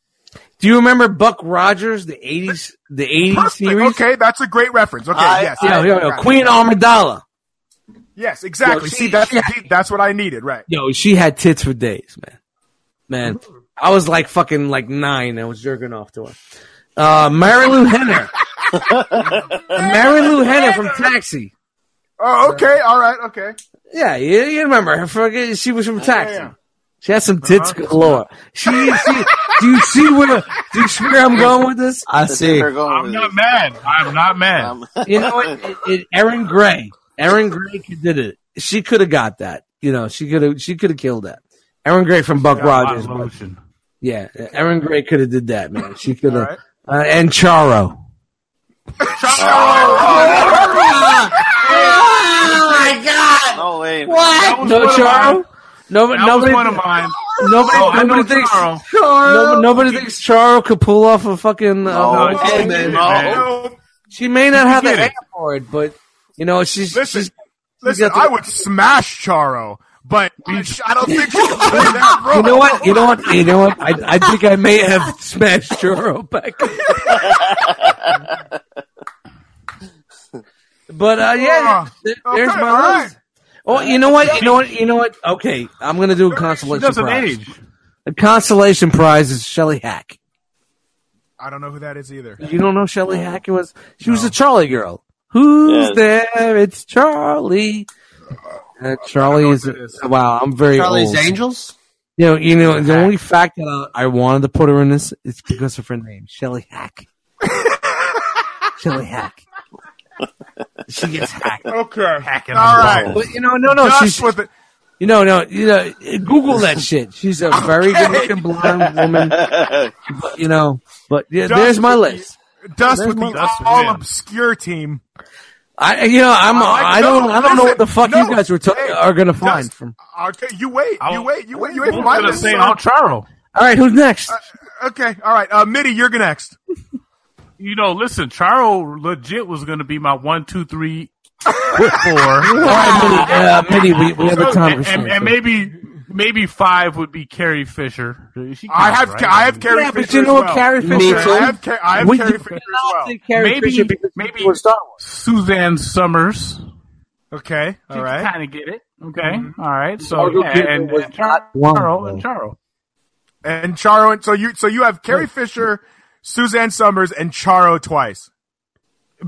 Do you remember Buck Rogers, the 80s series? Okay, that's a great reference. Okay, yes. Queen Amidala. Yes, exactly. Yo, See, that's what I needed, right? Yo, she had tits for days, man. I was like fucking like 9 and I was jerking off to her. Mary Lou Henner. Mary Lou Henner from Taxi. Oh, okay. All right. Okay. Yeah, you remember her. She was from Taxi. Yeah. She has some tits galore. Do you see where I'm going with this? I see. I'm not mad. I'm not mad. You know what? Erin Gray. Erin Gray did it. She could have got that. You know, she could have killed that. Erin Gray from Buck Rogers. Yeah, Erin Gray could have did that, man. She could have. Right. And Charo. Oh my God! No way. What? No Charo? Nobody. One of mine. Nobody thinks Charo. Nobody thinks Charo could pull off a fucking. No. She may not have the hair for it, but you know she's. Listen, I would smash Charo, but I don't think she can play that role. You know what? I think I may have smashed Charo back. But there's my list. Oh, you know what? Okay, I'm gonna do a consolation prize. Age. A consolation prize is Shelley Hack. I don't know who that is either. You don't know Shelley Hack? She was a Charlie girl. Who's there? It's Charlie. Charlie is wow. I'm very Charlie's old. Angels. You know, the only fact that I wanted to put her in this is because of her name, Shelley Hack. Shelley Hack. She gets hacked. Okay. Hacking. All right. But she's with it. Google that shit. She's a very good-looking blonde woman. But there's my list. Dust with the all obscure team. I don't know what the fuck you guys are gonna find from. Okay, you wait for my list. Say Charo. All right, who's next? Okay, all right. Mitty, you're next. Listen, Charo legit was going to be my 1, 2, 3, 4. All right, Mitty, we have a conversation. And maybe 5 would be Carrie Fisher. I have Carrie Fisher. But you know what, Carrie Fisher? Me too. I have Carrie Fisher as well. Maybe Suzanne Summers. Okay, all right. Kind of get it. Okay, all right. So and Charo. And Charo. So you have Carrie Fisher, Suzanne Summers, and Charo twice.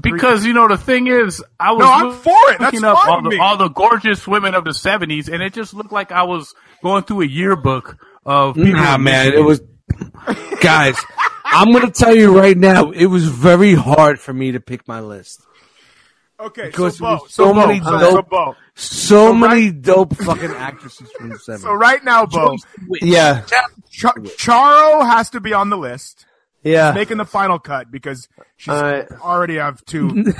Because the thing is, I'm for it. That's looking up fine all the gorgeous women of the 70s, and it just looked like I was going through a yearbook of people. Nah, man, it was guys. I'm gonna tell you right now, it was very hard for me to pick my list. Okay, because so many dope fucking actresses from the 70s. So right now, Bo, yeah, Charo has to be on the list. Yeah, making the final cut because she's already have 2 people.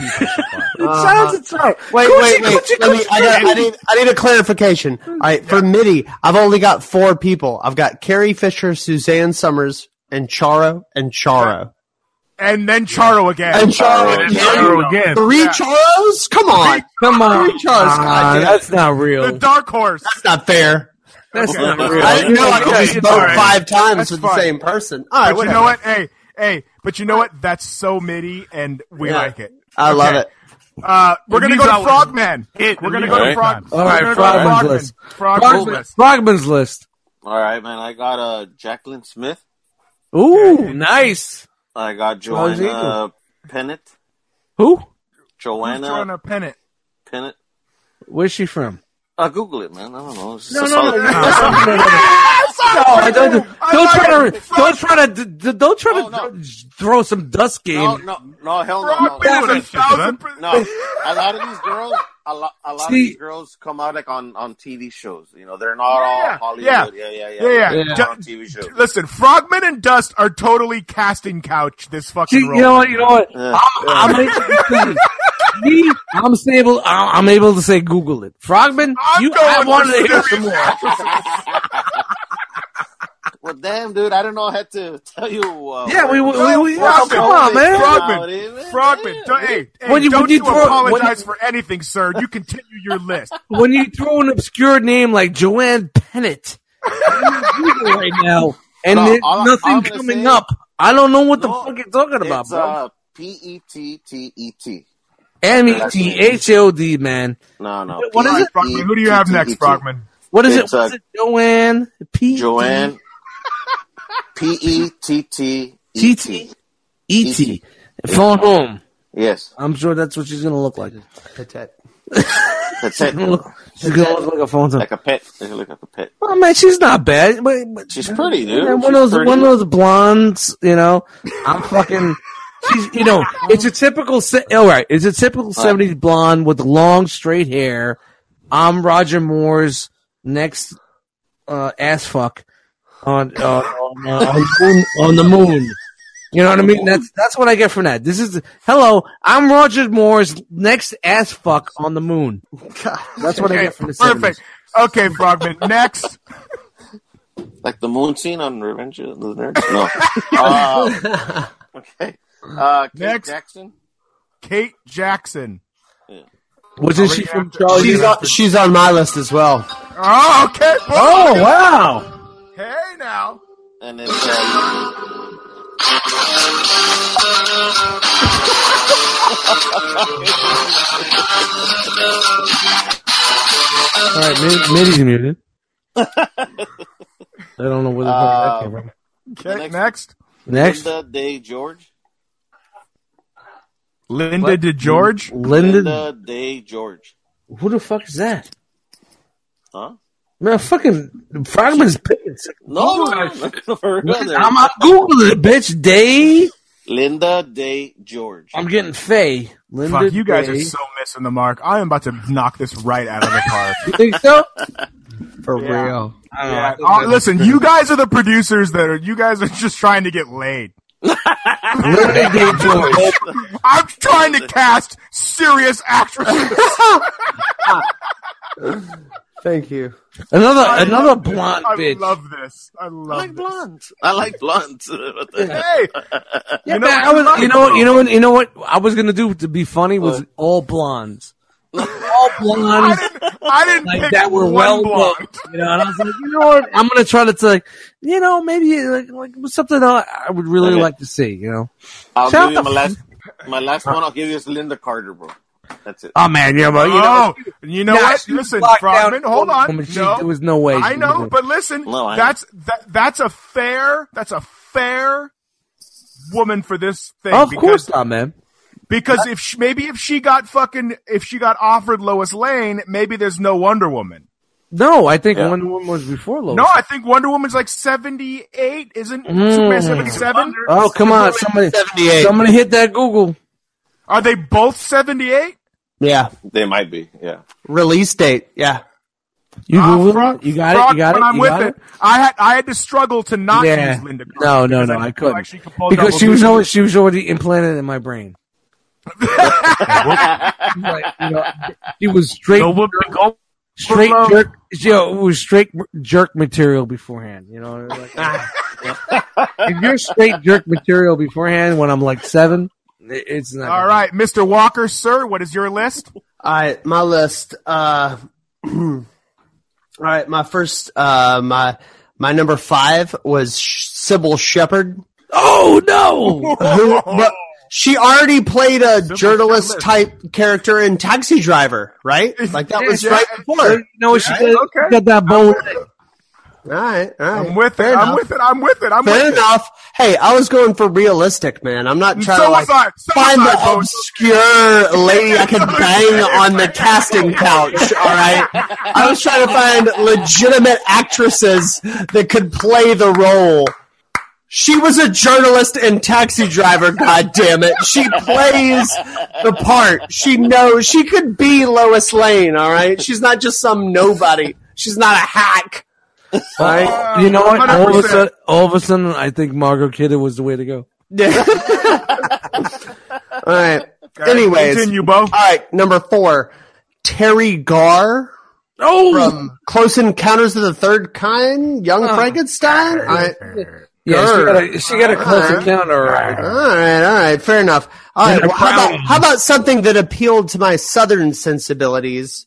Sounds right. Wait. I need a clarification. All right, for Mitty, I've only got 4 people. I've got Carrie Fisher, Suzanne Summers, and Charo. And then Charo again. And Charo again. 3 Charos? Come on. 3 Charos. That's not real. The dark horse. That's not fair. That's not real. I didn't know I could just vote 5 times with the same person. All right, but you know what? Hey, but you know what? That's so Mitty, and we like it. I love it. We're going to go to Frogman. We're going to go to Frogman. All right, Frogman's list. Frogman's list. All right, man. I got Jacqueline Smith. Ooh, nice. I got Joanna Pennant. Who? Joanna Pennant. Where's she from? Google it, man. I don't know. Don't try to throw some dust game. No, hell no. No, a lot of these girls, a lot of these girls come out like on TV shows. They're not all Hollywood. Yeah. On TV shows. Listen, Frogman and Dust are totally casting couch this fucking role. You know what? I'm able to say Google it. Frogman, I wanted to hear some more. Well, damn, dude, I don't know how to tell you. Come on, man. Frogman. Don't apologize for anything, sir. You continue your list. When you throw an obscure name like Joanne Pennant right now, and there's nothing coming up, I don't know what the fuck you're talking about, bro. Pettet. Method, man. No. What is it? Frogman, who do you have next, Frogman? What is it? What is it? Joanne. Joanne. P-E-T-T-E-T. E.T. Phone home. Yes. I'm sure that's what she's going to look like. Pet. That's it. She's going to look like a phone home. Like a pet. She look like a pet. Oh, man, she's not bad. But she's pretty, dude. One of those blondes, I'm fucking... She's, it's a typical... All right, it's a typical 70s blonde with long, straight hair. I'm Roger Moore's next ass fuck on the moon. You know what I mean? That's what I get from that. This is I'm Roger Moore's next ass fuck on the moon. That's what I get from the 70s. Perfect. Okay, Frogman. Next. Like the moon scene on Revenge of the Nerds? No. Okay. Next. Kate Jackson. Yeah. Wasn't she from Charlie? She's on my list as well. Oh, okay. Oh, wow. Hey, now. And it's all right, Mitty's muted. I don't know where the fuck that came from. Okay, next. Linda Day George. Linda DeGeorge? Linda Day George. Who the fuck is that? Huh? Man, fucking Frogman's picking. No. I'm not Googling it, bitch. Day. Linda Day George. I'm getting Faye. Linda Fuck, you guys Day. are so missing the mark. I am about to knock this right out of the park. You think so? For real. Yeah. Listen, you guys are the producers you guys are just trying to get laid. Linda Day George. I'm trying to cast serious actresses. Thank you. Another blonde bitch. I love this. I like blondes. I like blondes. Hey, you know what I was gonna do to be funny was all blondes. All blondes. I didn't like pick that were one well blonde. looked. And I was like, you know what? I'm gonna try to maybe like something I would really like to see. I'll give you my last one. I'll give you is Linda Carter, bro. That's it. Oh man, you know what? Listen, Frogman, hold on. There was no way. I know, but listen, that's a fair woman for this thing. Of course not, man. Because if she got offered Lois Lane, maybe there's no Wonder Woman. No, I think Wonder Woman was before Lois. No, I think Wonder Woman's like 78, isn't Superman 77? Oh, come on, somebody 78. Somebody hit that Google. Are they both 78? Yeah. They might be, yeah. Release date, yeah. You Google it? You got it? I'm with it. I had to struggle to not use Linda Carter. No, I couldn't. Because she was already implanted in my brain. She was straight jerk. It was straight jerk material beforehand. If you're straight jerk material beforehand when I'm like 7, it's not. All right, Mr. Walker, sir, what is your list? All right, my list. All right, my first, my number 5 was Sybil Shepherd. Oh no! But she already played a journalist type character in Taxi Driver, right? Like that was right before. She got that bone. All right. I'm with it. Fair enough. Hey, I was going for realistic, man. I'm not trying to find the obscure lady I could bang on the casting couch. All right. I was trying to find legitimate actresses that could play the role. She was a journalist and Taxi Driver, goddammit. She plays the part. She knows she could be Lois Lane, all right? She's not just some nobody. She's not a hack. Right? You know what? All of a sudden, I think Margot Kidder was the way to go. Yeah. All right. Anyways. Continue, Bo. All right. Number 4, Terry Garr. From Close Encounters of the Third Kind, Young Frankenstein. All right. Yeah, she got a close encounter. All right. Fair enough. All right. Well, how about something that appealed to my Southern sensibilities?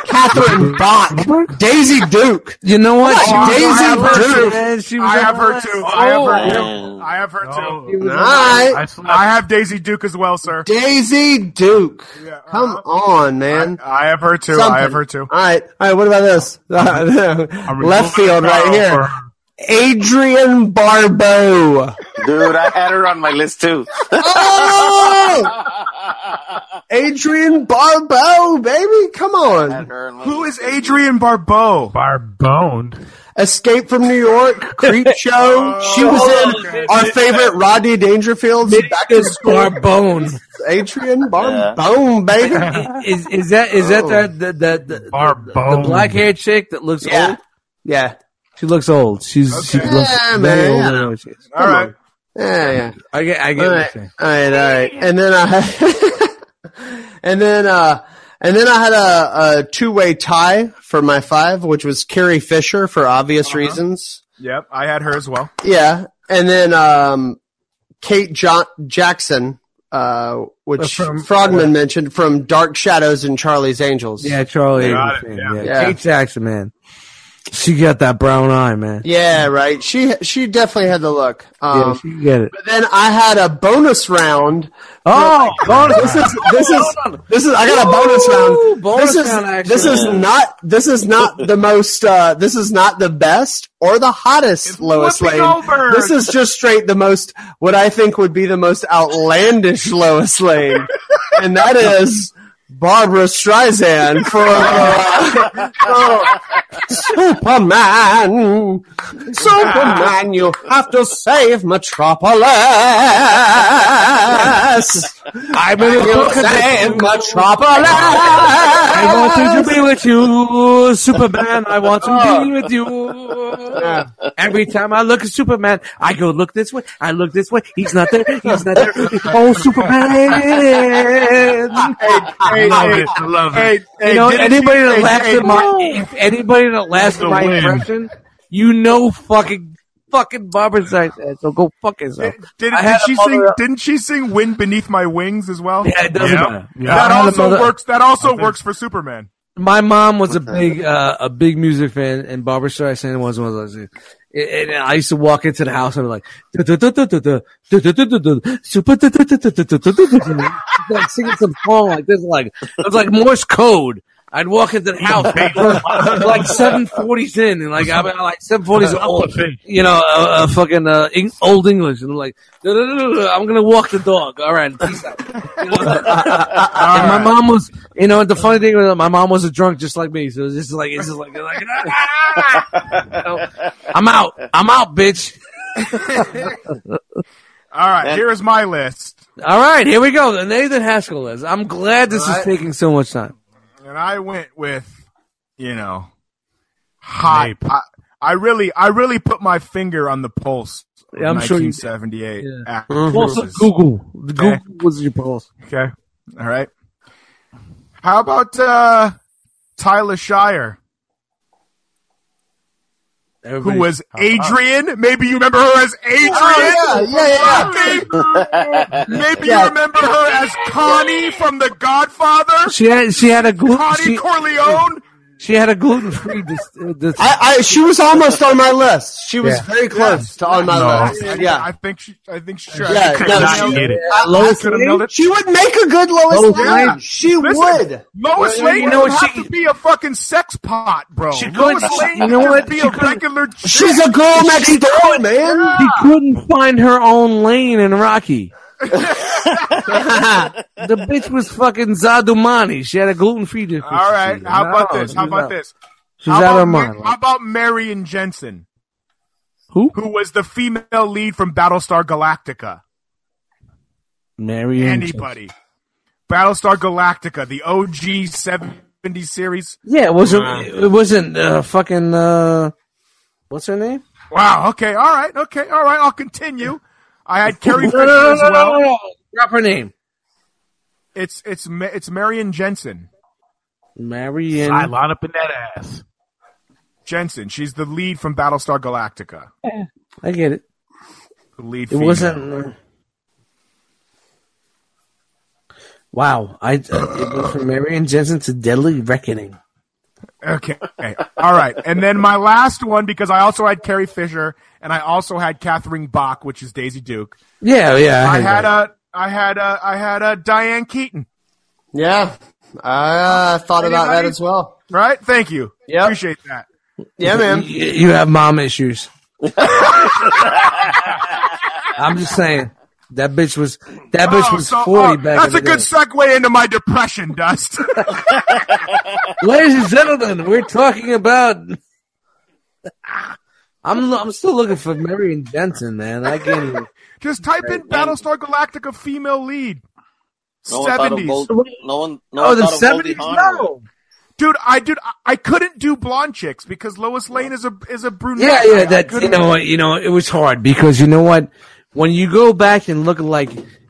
Catherine Bach, Daisy Duke. You know what? Daisy Duke. I have her too. I have her too. I have Daisy Duke as well, sir. Daisy Duke. Come on, man. I have her too. Something. I have her too. All right. What about this? Left field right here. Adrienne Barbeau. Dude, I had her on my list too. Oh! Adrienne Barbeau, baby. Come on. Who is Adrienne Barbeau? Barboned. Escape from New York, Creep Show. She was in our favorite Rodney Dangerfield's Back to School. Barbone. Adrienne Barbeau, baby. Is that the black haired chick that looks old? Yeah. She looks old. She looks very old. I know what she is. All right. Yeah. I get what you're saying. All right. And then I had a two-way tie for my 5, which was Carrie Fisher for obvious reasons. Yep, I had her as well. Yeah. And then Kate Jackson, which Frogman mentioned from Dark Shadows and Charlie's Angels. Yeah, Charlie. Yeah. Kate Jackson, man. She got that brown eye, man. Yeah, right. She definitely had the look. Yeah, she get it. But then I had a bonus round. Oh, bonus! This is. I got a bonus round. Bonus round. This is not the most. This is not the best or the hottest Lois Lane. Over. This is just straight the most. What I think would be the most outlandish Lois Lane, and that is Barbara Streisand for Superman. Superman, you have to save Metropolis. I'm in You save Metropolis. I want to be with you, Superman. I want to be with you. Every time I look at Superman, I go look this way. I look this way. He's not there. He's not there. Oh, Superman! I love it. You know, anybody that laughs at my impression, you know, fucking Barbara Streisand. So go fuck yourself. Didn't she sing "Wind Beneath My Wings" as well? Yeah, it doesn't matter. Yeah. That also works for Superman. My mom was a big music fan, and Barbara Streisand was one of those. And I used to walk into the house and be like, like singing some song like this, like it was like Morse code. I'd walk into the house like 740s in, and like I'm like 740s old, you know, fucking old English, and I'm like, I'm gonna walk the dog. All right, peace out. You know? And my mom was, you know, the funny thing was my mom was a drunk just like me, so it's just like you know, I'm out, bitch. All right, here's my list. All right, here we go. The Nathan Haskell list. I'm glad this is taking so much time. And I went with, you know, hot. I really put my finger on the pulse. Of I'm sure 1978. Yeah. Also, Google. Google was your pulse. Okay. All right. How about Tyler Shire? Who was Adrian? Maybe you remember her as Adrian. Yeah. Maybe you remember her as Connie from The Godfather. She had a Connie Corleone. She had a gluten-free. She was almost on my list. She was very close to on my list. Yeah, I think she should. Yeah, Lois Lane. She would make a good Lois Lane. She would. Lois Lane would have to be a fucking sex pot, bro. She Lois Lane would be a regular. She's a girl next door, man. She couldn't find her own lane in Rocky. The bitch was fucking Zadumani. She had a gluten-free deficiency. All right, how about this? She's out of her mind. How about Marion Jensen? Who was the female lead from Battlestar Galactica? Marion Anybody? Jensen. Battlestar Galactica, the OG 70 series. Yeah, it wasn't fucking what's her name? Wow. Okay. All right. I'll continue. I had Carrie Fisher as well. No. Drop her name. It's Marion Jensen. Marion. I line up in that ass. Jensen. She's the lead from Battlestar Galactica. Yeah, I get it. The lead. It female. Wasn't. Wow. It went from Marion Jensen to Deadly Reckoning. Okay. All right. And then my last one, because I also had Carrie Fisher and I also had Catherine Bach, which is Daisy Duke. Yeah. I had Diane Keaton. Yeah. I thought about that as well. Right? Thank you. Yep. Appreciate that. Yeah, man. You have mom issues. I'm just saying. That bitch was 40 back. That's a good segue into my depression, Dust. Ladies and gentlemen, we're talking about. I'm still looking for Marion Denton, man. I can't. Just type in Battlestar Galactica female lead. No 70s. No one the thought of 70s. No. Dude, I couldn't do blonde chicks because Lois Lane is a brunette. Yeah. That it was hard because you know what. When you go back and look at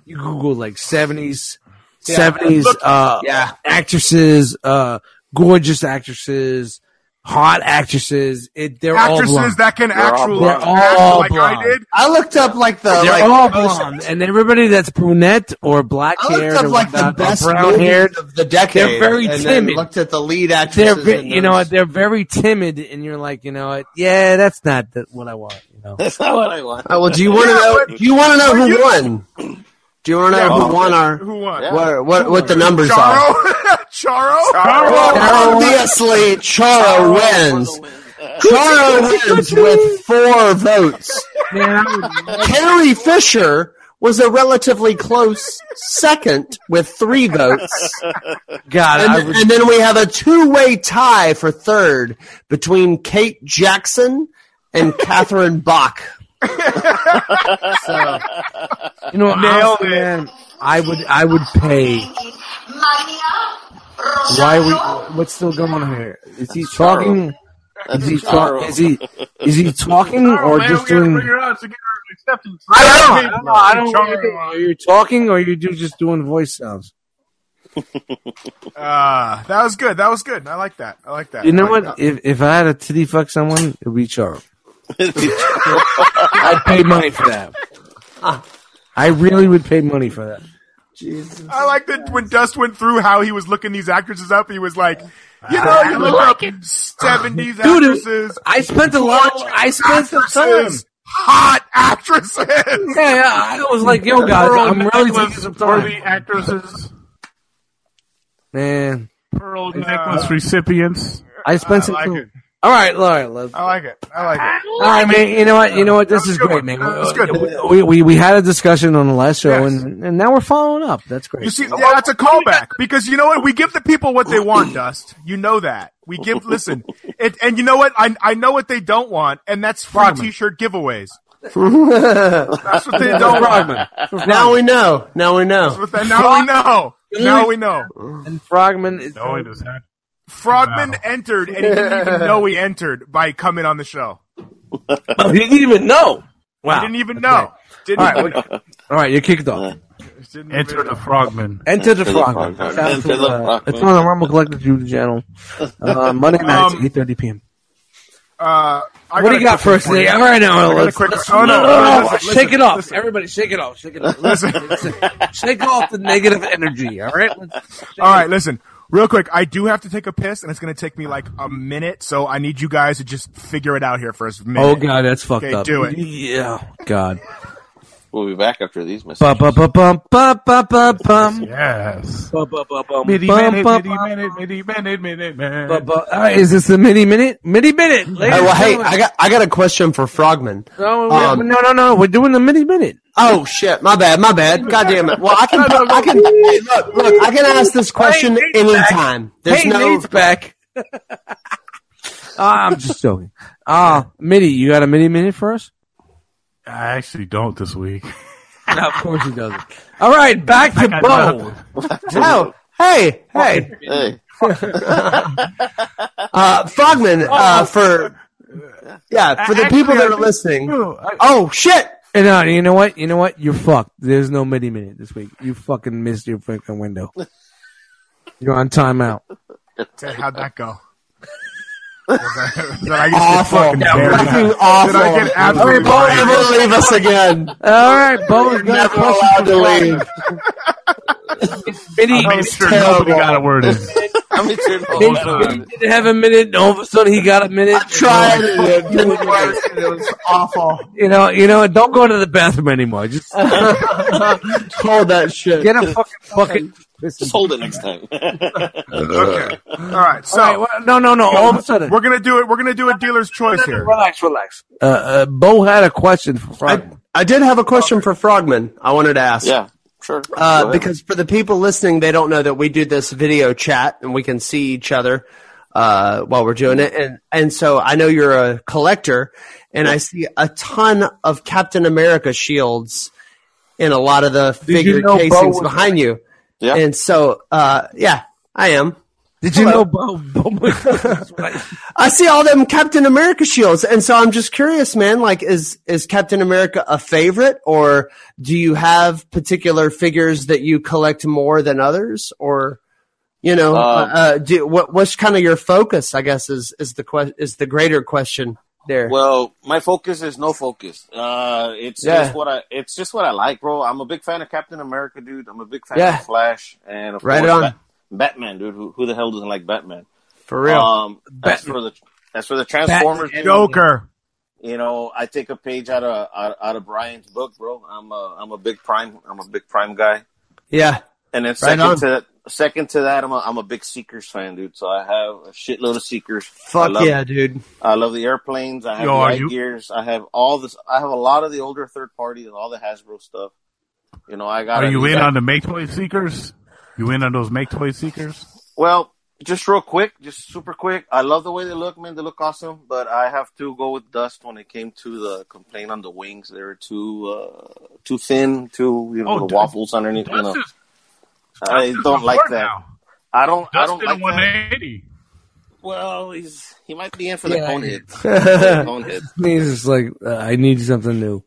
you Google 70s actresses, gorgeous actresses, hot actresses, they're all blonde. That can actually they're all like blonde. I did. I looked up they're all blonde, and everybody that's brunette or black haired or the best brown haired of the decade. They're very timid. Looked at the lead actresses. They're very timid, and you're like, yeah, that's not what I want. That's not what I want. Well, do you want to know? Do you want to know who won? Do you want to know who won Who won? Yeah. What the numbers are? are? Charo. Obviously, Charo wins. Charo wins with 4 votes. Carrie Fisher was a relatively close second with 3 votes. And then we have a 2-way tie for third between Kate Jackson and Catherine Bach. So, nailed it. Man, I would pay. What's still going on here? Is he talking? Is he talking or just doing? I don't know. Are you talking or are you just doing voice sounds? That was good. I like that. You know what? If I had to titty fuck someone, it'd be Charo. I'd pay money for that. I really would pay money for that. Jesus. I like that when Dust went through how he was looking these actresses up, he was like, you look up 70s actresses. I spent some time. Hot actresses. Yeah, I was like, yo, guys, I'm really taking some time. The actresses. Man. Pearl necklace recipients. I spent some time. All right. I like it. All right, man. You know what? This is great, man. That's good. We had a discussion on the last show, and now we're following up. That's great. You see, that's a callback because you know what? We give the people what they want, Dust. You know that. We give. Listen, and you know what? I know what they don't want, and that's free T-shirt giveaways. That's what they don't want. Now we know. Now we know. And Frogman is. Frogman entered, and he didn't even know he entered by coming on the show. Oh, he didn't even know. Wow. He didn't even know. All right, you're kicked off. Enter the Frogman. Enter the Frogman. It's on the Rumble Collective YouTube channel. Monday nights, 8:30 p.m. What do you got first? All right, now shake it off. Everybody, shake it off. Listen, shake off the negative energy. All right. Listen. Real quick, I do have to take a piss, and it's going to take me like a minute, so I need you guys to just figure it out here for a minute. Oh, God, that's fucked up. Do it. Yeah, God. We'll be back after these messages. Yes. Midi minute. Is this the midi minute? Midi minute. Well, hey, I got a question for Frogman. No. We're doing the midi minute. Oh shit! My bad. God damn it. Well, I can ask this question anytime. Nate's back. I'm just joking. Midi, you got a midi minute for us? I actually don't this week. No, of course he doesn't. All right, back to Bo. Oh, hey. Frogman, for the people that are listening. Oh shit! And you know what? You're fucked. There's no midi minute this week. You fucking missed your fucking window. You're on timeout. How'd that go? Awful. Did I get absolutely Bo never leave us again. All right, Bo's never allowed to leave. Nobody got a word in. How many turn He didn't have a minute, and all of a sudden he got a minute. I tried it. It didn't work. It was awful. You know, don't go to the bathroom anymore. Just hold that shit. Get a fucking bucket. Just hold it next time. Okay. All right. So no. All of a sudden, we're gonna do it. We're gonna do a dealer's choice here. Relax. Bo had a question for Frogman. I did have a question for Frogman. I wanted to ask. Yeah, sure. Because for the people listening, they don't know that we do this video chat and we can see each other while we're doing it. And so I know you're a collector, and I see a ton of Captain America shields in a lot of the figure casings behind you. Yeah. And so, I am. Did you know Bo? I see all them Captain America shields, and so I'm just curious, man. Like, is Captain America a favorite, or do you have particular figures that you collect more than others, or what's kind of your focus? I guess is the greater question there. Well, my focus is no focus. It's just what I like, bro. I'm a big fan of Captain America, dude. I'm a big fan of Flash, and of course, Batman, dude. Who the hell doesn't like Batman? For real. As for the Transformers, Joker. I take a page out of Brian's book, bro. I'm a big Prime guy. Yeah. And then second to that, I'm a big Seekers fan, dude. So I have a shitload of Seekers. Fuck yeah, dude. I love the airplanes. I have the Light Gears. I have all this. I have a lot of the older third party and all the Hasbro stuff. I got. Are you in on the Make Toy Seekers? You in on those Make Toy Seekers? Well, just super quick. I love the way they look, man. They look awesome. But I have to go with Dust when it came to the complaint on the wings. They were too thin, the waffles underneath. I don't like that. Now. I don't like 180. that. Well, he might be in for the Coneheads. He's just like, I need something new.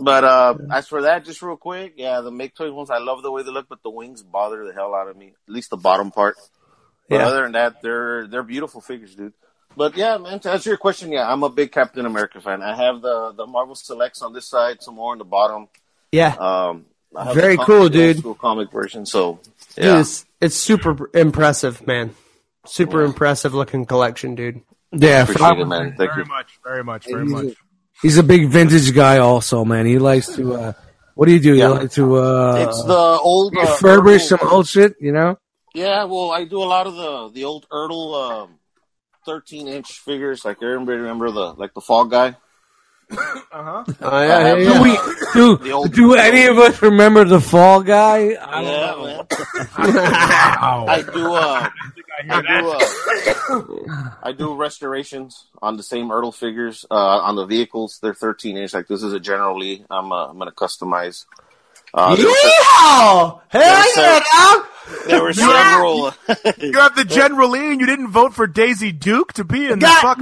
But as for that, just real quick, the Make Toys ones, I love the way they look, but the wings bother the hell out of me. At least the bottom part. But other than that, they're beautiful figures, dude. But yeah, man, to answer your question, I'm a big Captain America fan. I have the Marvel Selects on this side, some more on the bottom. Yeah. Very cool, dude. Old school comic version. So dude, it's super impressive, man. Super impressive looking collection, dude. Yeah, appreciate it, man. Thank you very much. He's a big vintage guy, also, man. He likes to. What do you do? You like to? It's the old refurbish some old shit, Yeah, well, I do a lot of the old Ertl 13-inch figures. Like everybody remember the Fall Guy. Oh yeah. Do any of us remember the Fall Guy? I don't know. I do restorations on the same Ertl figures on the vehicles. They're 13-inch. Like this is a General Lee. I'm gonna customize. Hell yeah, dog! There were several. You have the General Lee, and you didn't vote for Daisy Duke to be in the fucking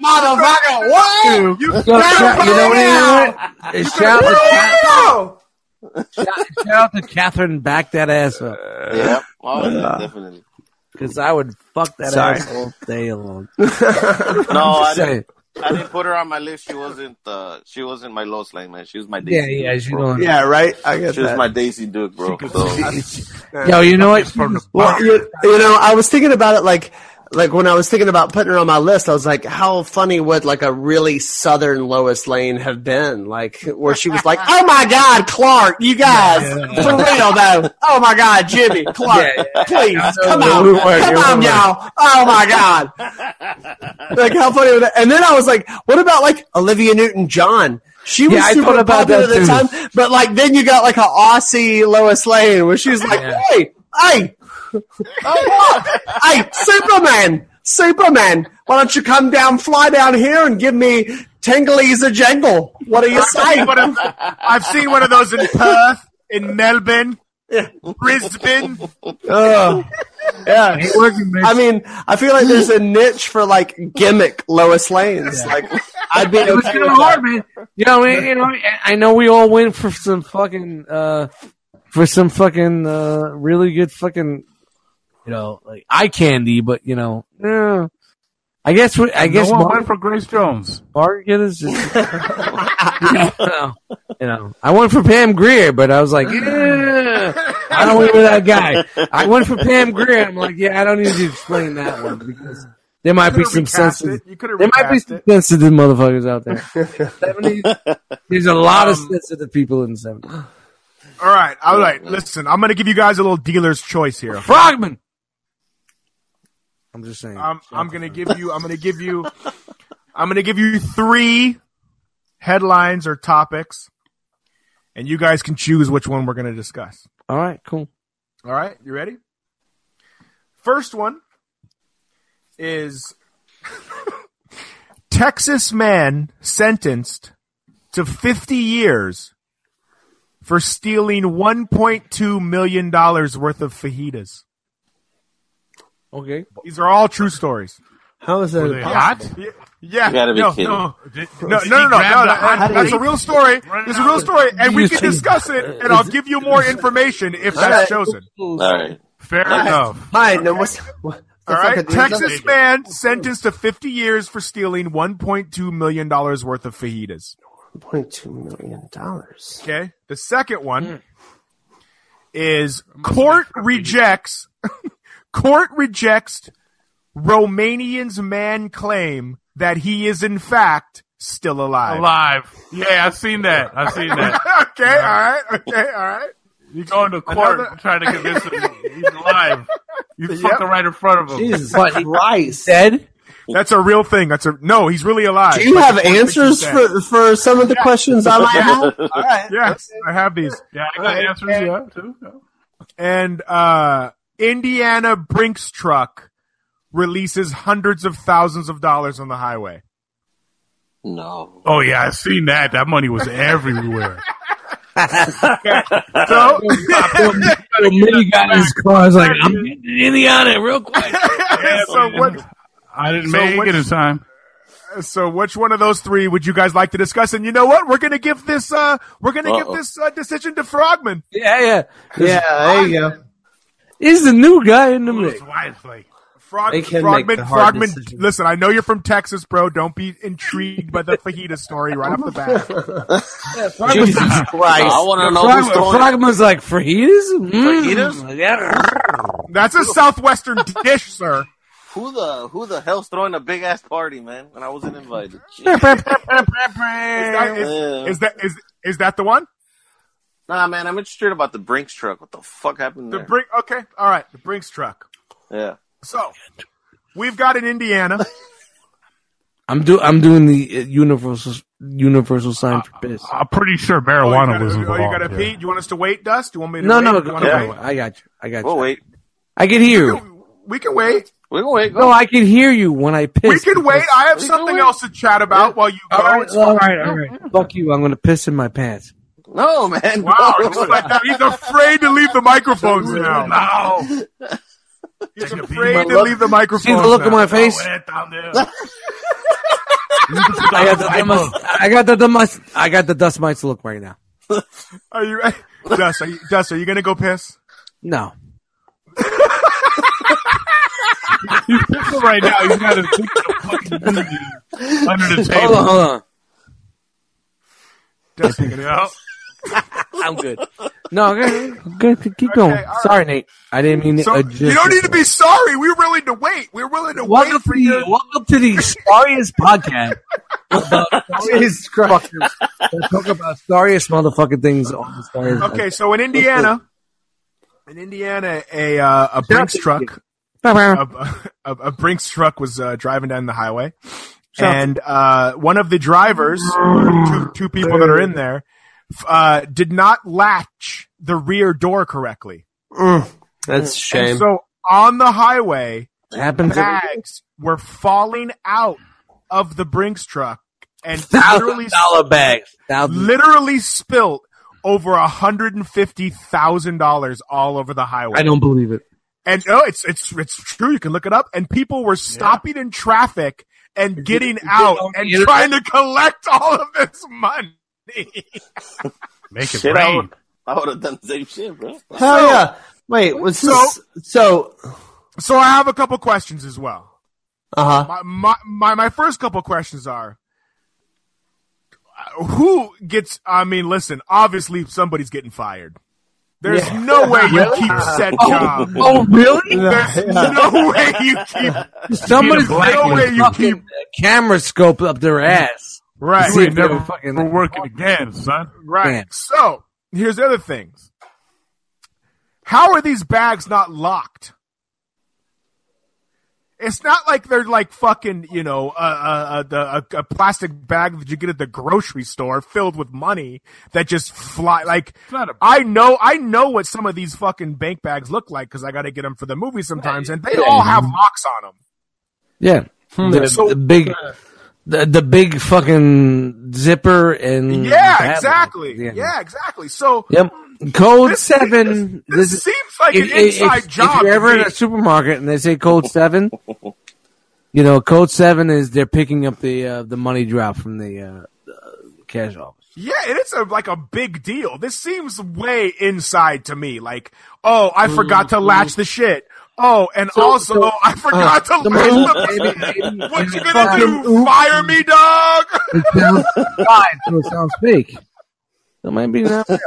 motherfucker! What? You know what? Shout out to Catherine. Back that ass up. Yeah, definitely. Because I would fuck that ass all day long. No, I didn't put her on my list. She wasn't my Lois Lane, man. She was my Daisy Duke. Yeah, right. I get she was my Daisy Duke, bro. Yo, you know what? Well, I was thinking about it like when I was thinking about putting her on my list, I was like, how funny would like a really Southern Lois Lane have been? Like where she was like, "Oh my God, Clark, you guys, for real though. Oh my God, Jimmy, Clark, please come on, y'all. Oh my God." Like how funny would that? And then I was like, what about like Olivia Newton-John? She was super popular at the time, but like then you got like a Aussie Lois Lane where she's like, hey, Superman, why don't you fly down here and give me tinglies a jangle? What do you say? I've seen one of those in Perth, in Melbourne, Brisbane. Yeah. I mean, I feel like there's a niche for like gimmick Lois Lanes. Like I'd be okay with hard, man. I know we all went for some fucking really good fucking like eye candy, but I guess no one went for Grace Jones. Margaret is just I went for Pam Grier, but I was like, I don't went with that guy. I went for Pam Grier. I'm like, yeah, I don't need to explain that one because there might be some sensitive. There might be some sensitive motherfuckers out there. 70s, there's a lot of sensitive people in the 70s. All right. Listen, I'm going to give you guys a little dealer's choice here. Frogman. I'm just saying. I'm going to give you 3 headlines or topics, and you guys can choose which one we're going to discuss. All right, cool. All right, you ready? First one is Texas man sentenced to 50 years for stealing $1.2 million worth of fajitas. Okay. These are all true stories. How is that hot? Yeah. You gotta be kidding. No. That's a real story. It's a real story, and we can discuss it, and I'll give you more information if that's chosen. All right. Fair enough. Hi, no, what's All right. Texas man sentenced to 50 years for stealing $1.2 million worth of fajitas. $1.2 million. Okay. The second one is court rejects Romanian's man claim that he is in fact still alive. Yeah, I've seen that. Okay, all right. You go into court trying to convince him he's alive. You fucking right in front of him. Jesus Christ. Dead? That's a real thing. No, he's really alive. Do you have answers for some of the questions I might have? All right. Yes, I have these. Yeah, I got answers, too. And Indiana Brinks truck releases hundreds of thousands of dollars on the highway. No. Oh, yeah, I've seen that. That money was everywhere. So, Mini got in his car. I was like, I'm getting Indiana real quick. I didn't make it in time. So, which one of those 3 would you guys like to discuss? And you know what? We're gonna give this decision to Frogman. Yeah. There you go. He's the new guy in the mix. Frogman, listen, I know you're from Texas, bro. Don't be intrigued by the fajita story right off the bat. Jesus Christ. I want to know who's throwing Frogman's like, fajitas? fajitas? Yeah. That's a Southwestern dish, sir. Who the hell's throwing a big ass party, man? When I wasn't invited. Is that the one? Nah, man, I'm interested about the Brinks truck. What the fuck happened there? Okay, all right, the Brinks truck. Yeah. So, we've got in Indiana. I'm doing the universal sign for piss. I'm pretty sure marijuana was involved. You got to pee? Do you want us to wait, Dust? Do you want me to No, wait? no, I got you. We'll wait. I can hear you. We can wait. We can wait. Go. No, I can hear you when I piss. We can wait. I have something else to chat about while you go. All right. Fuck you. I'm going to piss in my pants. No, man. Wow. He's afraid to leave the microphones now. No. He's afraid to leave the microphones. See the look on my face? I got the dust mites look right now. Are you ready? Dust, are you going to go piss? No. He's pissing right now. He's got his fucking under the table. Hold on. Dust, you gonna I'm good. No, good. Keep going. Okay, sorry, Nate. I didn't mean so, you don't need to be sorry. We're willing to wait. Welcome to the sorriest podcast. Jesus Christ. We'll talk about sorriest motherfucking things on the story. Okay, so in Indiana, a Brinks truck, a Brinks truck was driving down the highway, and one of the drivers, two people that are in there, did not latch the rear door correctly. That's a shame. And so on the highway, bags were falling out of the Brinks truck and $1,000 bags. Literally spilt over $150,000 all over the highway. I don't believe it. And it's true. You can look it up. And people were stopping in traffic and getting out and trying to collect all of this money. Make it rain. I would have done the same shit, bro. Hell yeah. Wait, so I have a couple questions as well. Uh-huh. My first couple questions are, who gets, listen, obviously somebody's getting fired. There's no way you keep said job. Oh, really? There's no way you keep. Somebody's no way you keep camera scope up their ass. Right. You ain't never fucking working again, son. Right. Man. So here's the other things. How are these bags not locked? It's not like they're like fucking, a plastic bag that you get at the grocery store filled with money that just fly. Like, I know what some of these fucking bank bags look like because I got to get them for the movie sometimes, and they all have locks on them. Yeah, the big fucking zipper and exactly. Yeah, exactly. So yep. Code 7. This seems like an inside job. If you're ever in a supermarket and they say code 7, code 7 is they're picking up the money drop from the cash office. Yeah, and it's like a big deal. This seems way inside to me. Like, oh, I forgot to latch the shit. Oh, and also I forgot to latch the. What you gonna do? Fire me, dog? So it sounds fake. That might be not real.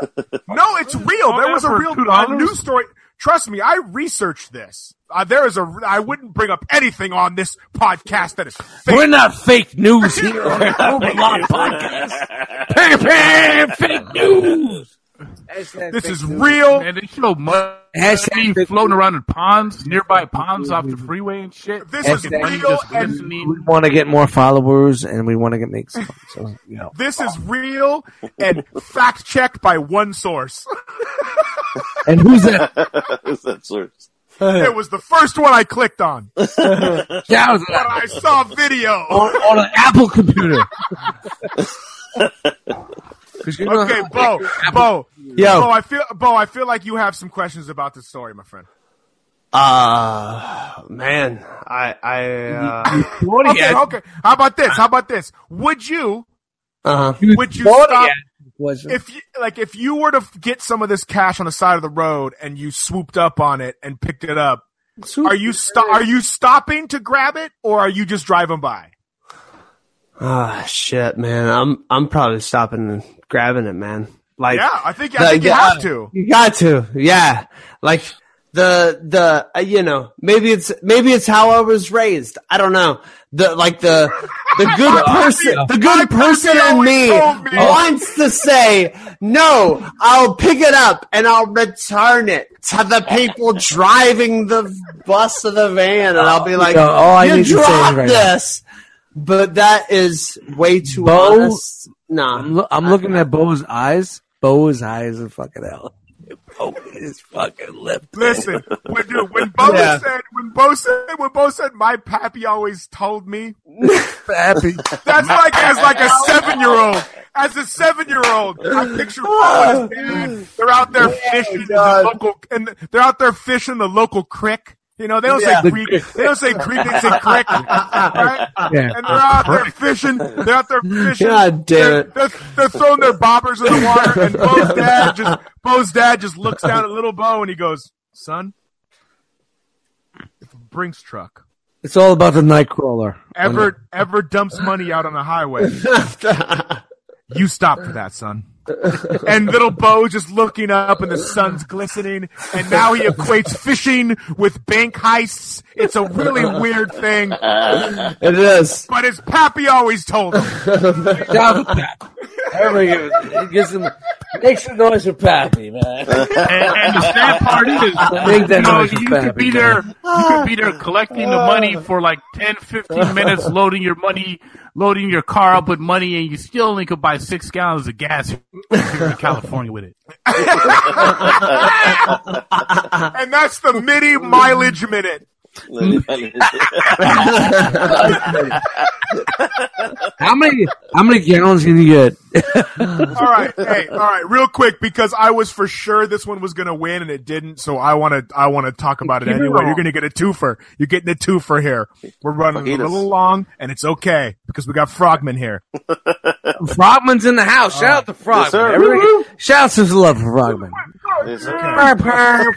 No, it's real. There was a real news story. Trust me, I researched this. I wouldn't bring up anything on this podcast that is fake. We're not fake news here on the Cobra-LA podcast. Fake news. This is real. And they show money floating around in ponds, nearby ponds off the freeway and shit. This is real, and we want to get more followers, and we want to make some. So, This is real and fact checked by one source. And who's that? Who's that source? It was the first one I clicked on. But I saw video on an Apple computer. Okay, Bo. Yo. I feel like you have some questions about this story, my friend. Man, Okay. How about this? Would you stop if you were to get some of this cash on the side of the road and you swooped up on it and picked it up? Are you stopping to grab it, or are you just driving by? Shit, man. I'm probably stopping and grabbing it, man. Like, yeah, I think you have to. You got to, yeah. Like maybe it's how I was raised. I don't know. The good person in me wants to say, no, I'll pick it up and I'll return it to the people driving the bus or the van, and I'll be like, you dropped this. But that is way too honest. Nah. I'm looking at Bo's eyes. Bo's eyes are fucking hell. Bo is fucking lip. Listen, when Bo said my pappy always told me. Pappy. That's like as a 7-year-old. As a 7-year-old, I picture Bo and his dad. They're out there fishing they're out there fishing the local creek. They don't say creek. They don't say creek. They say crick. Right? Yeah. And they're out there fishing. God damn it. They're throwing their bobbers in the water, and Bo's dad just looks down at little Bo and he goes, "Son, it's a Brinks truck. It's all about the Nightcrawler. Ever dumps money out on the highway, you stop for that, son." And little Bo just looking up, and the sun's glistening, and now he equates fishing with bank heists. It's a really weird thing. It is. But his pappy always told him. Makes some noise for Pappy, man. And the sad part is, you could be there collecting the money for like 10, 15 minutes, loading your car up with money, and you still only could buy 6 gallons of gas here in California with it. And that's the MIDI mileage minute. How many gallons can you get? All right, real quick, because I was for sure this one was gonna win and it didn't, so I want to talk about it anyway. You're gonna get a twofer. You're getting a twofer here. We're running a little long, and it's okay because we got Frogman here. Frogman's in the house. Shout out to Frogman. Yes, shout out to the love for Frogman. Yes, Frogman.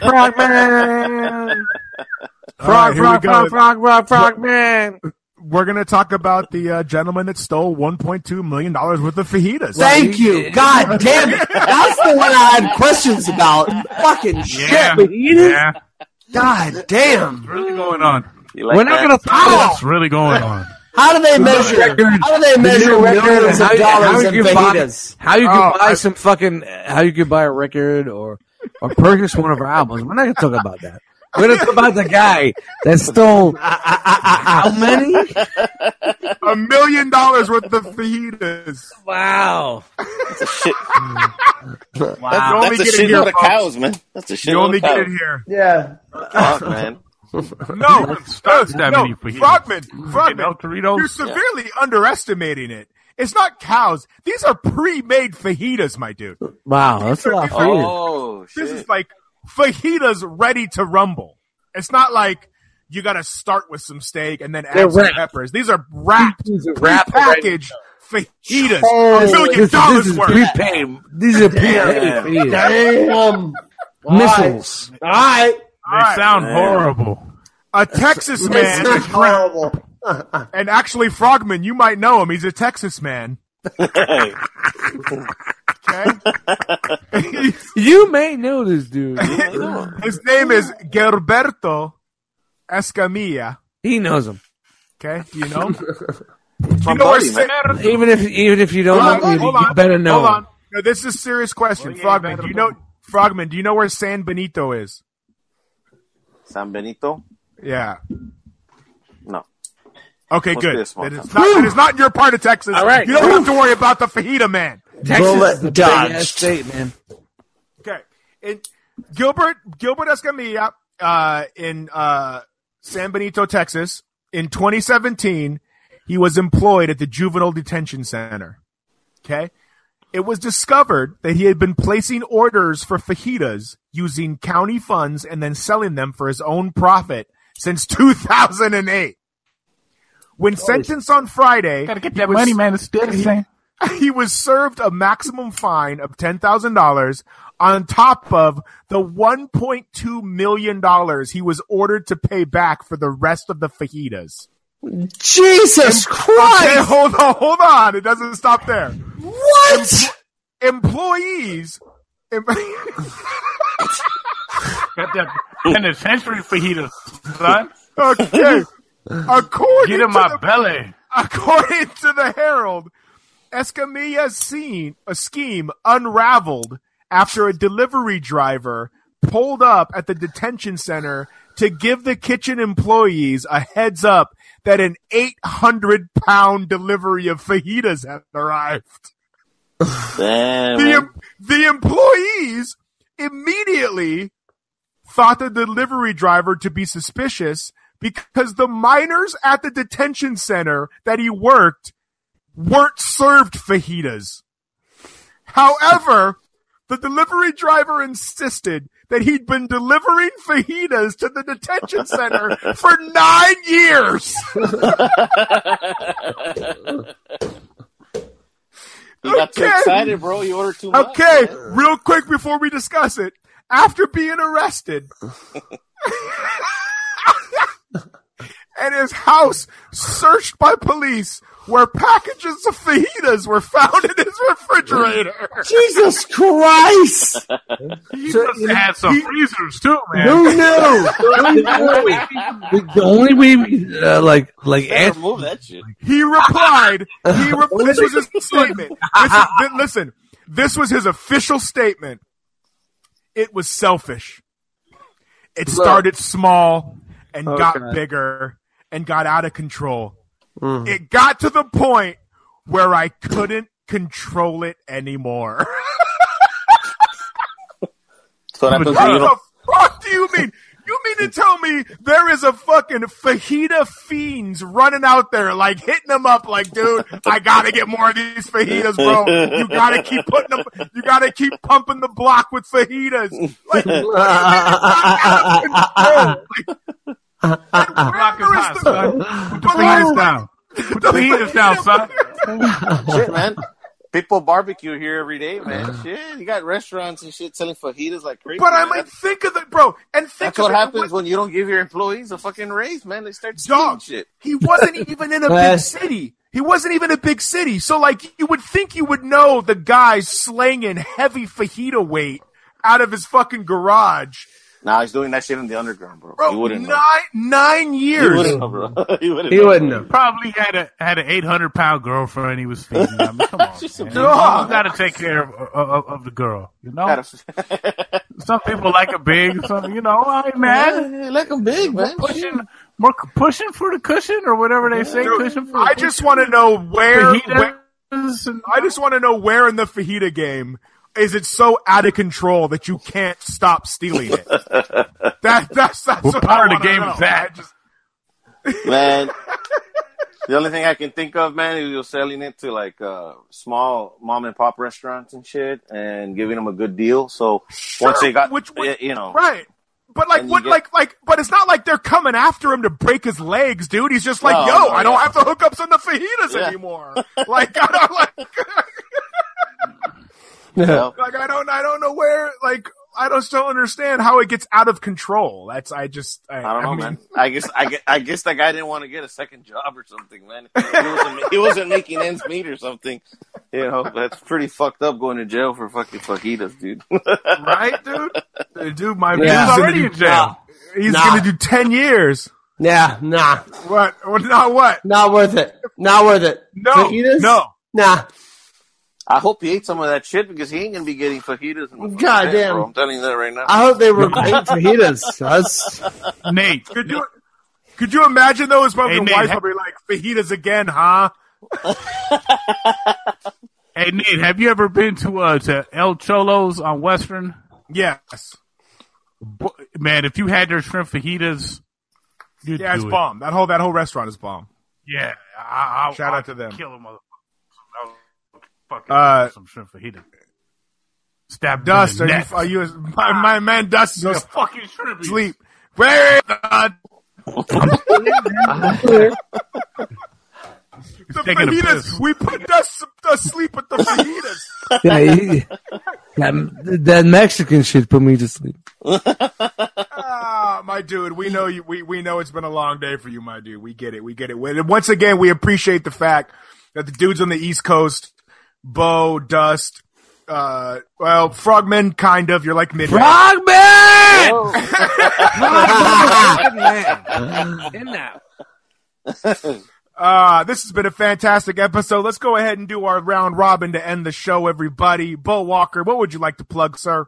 Frogman. we're gonna talk about the gentleman that stole $1.2 million worth of fajitas. Thank you. God damn it. That's the one I had questions about. Fucking shit. Yeah. God damn. What's really going on? Like We're not going to talk What's really going on? How do they measure? How do they measure millions of dollars in fajitas? How you can buy some fucking? How you can buy a record or purchase one of our albums? We're not going to talk about that. We're going to talk about the guy that stole how many? $1 million worth of fajitas. Wow. That's a shit. Wow. That's a shitload of cows, man. That's a shitload You only of cows. get it here. Yeah. Fuck, man. No, many fajitas. Frogman, Doritos? you're severely underestimating it. It's not cows. These are pre-made fajitas, my dude. Wow, that's a lot for you. Oh, shit. This is like fajitas ready to rumble. It's not like you got to start with some steak and then add some peppers. These are wrapped, pre-packaged fajitas. $1 million worth. Prepaid. These are prepaid fajitas. Damn. Missiles. All right. They sound horrible. A Texas man. It's horrible. And actually, Frogman, you might know him. He's a Texas man. Okay? You may know this dude. His name is Gilberto Escamilla. He knows him. Okay? Do you know him? My You know where buddy, man. Even if you don't know him, you better know Hold him. on. No, this is a serious question. yeah, Frogman, do you know where San Benito is? San Benito? Yeah. No. Okay, Must be good. a small It is town. not in your part of Texas. All right. You don't have to worry about the fajita man. Texas Bullet is the big dodged. ass state, man. Okay. Gilbert Escamilla in San Benito, Texas, in 2017, he was employed at the Juvenile Detention Center. Okay? It was discovered that he had been placing orders for fajitas using county funds and then selling them for his own profit since 2008. When sentenced on Friday, Gotta get that money, man. It's still the same. he was served a maximum fine of $10,000 on top of the $1.2 million he was ordered to pay back for the rest of the fajitas. Jesus Christ! Okay, hold on. It doesn't stop there. What? Employees. Got that penitentiary fajita, son. Okay. Get in my belly. According to the Herald, Escamilla's scheme unraveled after a delivery driver pulled up at the detention center to give the kitchen employees a heads up that an 800-pound delivery of fajitas had arrived. Damn. The employees immediately thought the delivery driver to be suspicious because the minors at the detention center that he worked weren't served fajitas. However, the delivery driver insisted that he'd been delivering fajitas to the detention center for 9 years. You got too excited, bro. You ordered too much. Okay, real quick before we discuss it. After being arrested and his house searched by police where packages of fajitas were found in his refrigerator. Jesus Christ! He must have had some freezers too, man. Who knew? The only way we Remove that shit. He replied. This was his statement. Listen, this was his official statement. It was selfish. It started small and got bigger and got out of control. It got to the point where I couldn't control it anymore. So what happens What when you the don't... fuck do you mean? You mean to tell me there is a fucking fajita fiends running out there, like hitting them up, like, dude, I gotta get more of these fajitas, bro. You gotta keep putting them. You gotta keep pumping the block with fajitas. Like, Block is hot, son. Put the fajitas down. Put the fajitas down, son. Shit, man. People barbecue here every day, man. Shit, you got restaurants and shit selling fajitas like crazy. But I mean, think of it, bro. And that's what happens when you don't give your employees a fucking raise, man. They start stealing shit. He wasn't even in a big city. He wasn't even a big city. So, like, you would think you would know the guy slinging heavy fajita weight out of his fucking garage. Nah, he's doing that shit in the underground, bro. Bro, he wouldn't know. 9 years. He wouldn't know, bro. He wouldn't know. Probably had an 800-pound girlfriend he was feeding. I mean, come on, man. You got to take care of the girl, you know? Some people like a big, some, you know, hey, man. Yeah, like a big, man. Pushing for the cushion or whatever they say. Dude, cushion for I just want to know where fajitas I just want to know where in the fajita game is it so out of control that you can't stop stealing it? That's what part of the game is that? Man, the only thing I can think of, man, is you're selling it to like small mom and pop restaurants and shit, and giving them a good deal. So once they got, you know, right. But like, what, but it's not like they're coming after him to break his legs, dude. He's just like, I don't have the hookups in the fajitas anymore. Like, I don't like. Like I don't know where. Like I still understand how it gets out of control. I don't know, man. I guess that guy didn't want to get a second job or something, man. He wasn't making ends meet or something. You know, that's pretty fucked up going to jail for fucking fajitas, dude. Right, dude? Dude, my man's already in jail. He's gonna do 10 years. Yeah, nah. What? Not what? Not worth it. Not worth it. No. Fajitas? No. Nah. I hope he ate some of that shit because he ain't gonna be getting fajitas. God damn! I'm telling you that right now. I hope they were great fajitas. Nate, could you imagine though? His fucking wife will be like, "Fajitas again, huh?" Hey Nate, have you ever been to El Cholo's on Western? Yes. Man, if you had their shrimp fajitas, it's bomb. That whole restaurant is bomb. Yeah, shout out to them. Kill a motherfucker. Fucking some shrimp fajita. Stab Dust. Are you my man? Dust is fucking shrimp. Sleep. Where the fajitas? We put Dust to sleep with the fajitas. That Mexican shit put me to sleep. My dude, we know you. We know it's been a long day for you, my dude. We get it. Once again, we appreciate the fact that the dudes on the East Coast. Bo, Dust, Frogman, kind of. You're like Midnight. Frogman! In that. This has been a fantastic episode. Let's go ahead and do our round robin to end the show, everybody. Bo Walker, what would you like to plug, sir?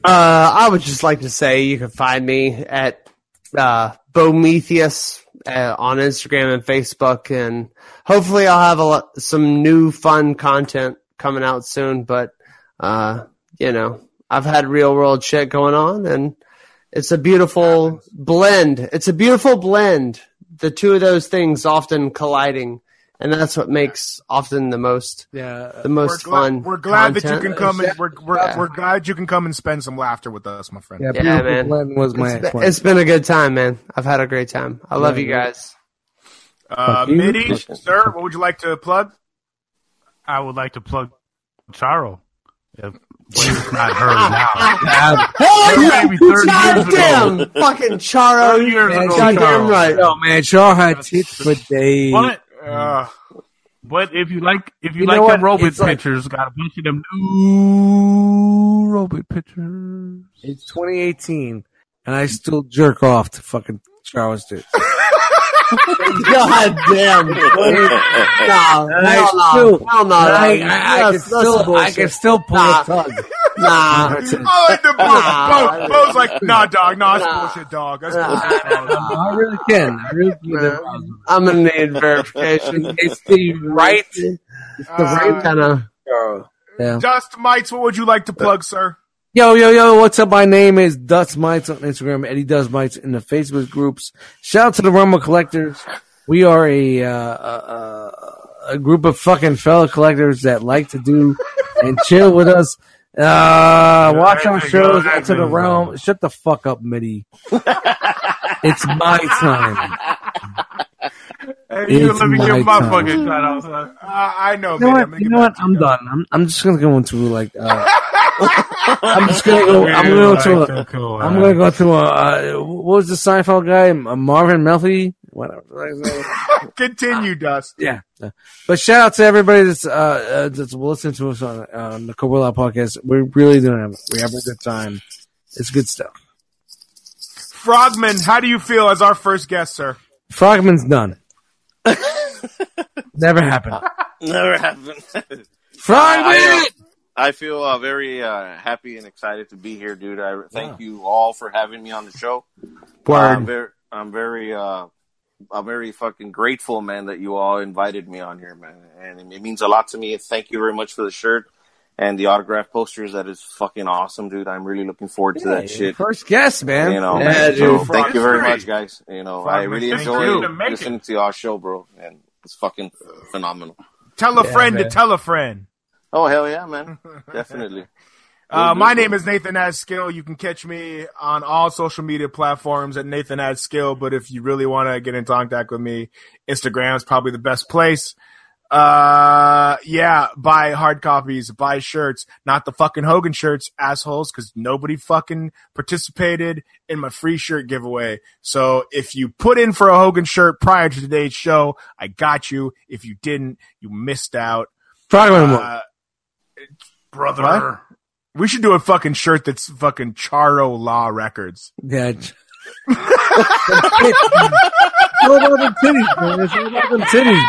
I would just like to say you can find me at Bometheus on Instagram and Facebook, and hopefully I'll have some new fun content coming out soon, but you know, I've had real world shit going on, and it's a beautiful blend. The two of those things often colliding, and that's what makes often the most fun. We're glad content. that you can come and we're glad you can come and spend some laughter with us, my friend. Yeah, man. It's been a good time, man. I've had a great time. I love you guys. Mitty, sir, what would you like to plug? I would like to plug Charo. But it's not her now. Maybe 30 years ago. Fucking Charo. 30 years ago. Goddamn right. Yo, man, Charo had tits for days. But if you like the robot pictures, got a bunch of them new robot pictures. It's 2018, and I still jerk off to fucking Charo's tits. God damn. I can still pull a tug. I like the Bo's like, nah, dog. Nah, that's bullshit, dog. That's bullshit, dog. I really can. I'm going to need verification. It's the right kind of. Yeah. Dust Mites, what would you like to plug, sir? Yo, what's up? My name is Dust Mites on Instagram, Eddie Does Mites in the Facebook groups. Shout out to the Rumble Collectors. We are a group of fucking fellow collectors that like to do and chill with us. Watch our shows, Enter the Realm. Shut the fuck up, Mitty. It's my time. Hey, you're living your motherfucking shout out. I know. You know what? I'm done. I'm just gonna go into like. I'm just gonna go. I'm gonna go to what was the Seinfeld guy? Marvin Melfi. Whatever. Continue, Dust. Yeah. But shout out to everybody that's listening to us on the Cobra-LA podcast. We're really doing it. We have a good time. It's good stuff. Frogman, how do you feel as our first guest, sir? Frogman's done. Never happened. Never happened. Frogman! I feel very happy and excited to be here, dude. I thank you all for having me on the show. Word. I'm very fucking grateful, man, that you all invited me on here, man. And it means a lot to me. Thank you very much for the shirt and the autograph posters. That is fucking awesome, dude. I'm really looking forward to that shit. First guest, man. You know, so thank you very much, guys. You know, I really enjoy listening to y'all show, bro. And it's fucking phenomenal. Tell a friend to tell a friend. Oh, hell yeah, man. Definitely. My name is Nathan Adskill. You can catch me on all social media platforms at Nathan Adskill. But if you really want to get in contact with me, Instagram is probably the best place. Buy hard copies, buy shirts, not the fucking Hogan shirts, assholes, because nobody fucking participated in my free shirt giveaway. So if you put in for a Hogan shirt prior to today's show, I got you. If you didn't, you missed out. Brother. What? We should do a fucking shirt that's fucking Charo Law Records. Yeah. It's all about the titties, man. It's all about the titties,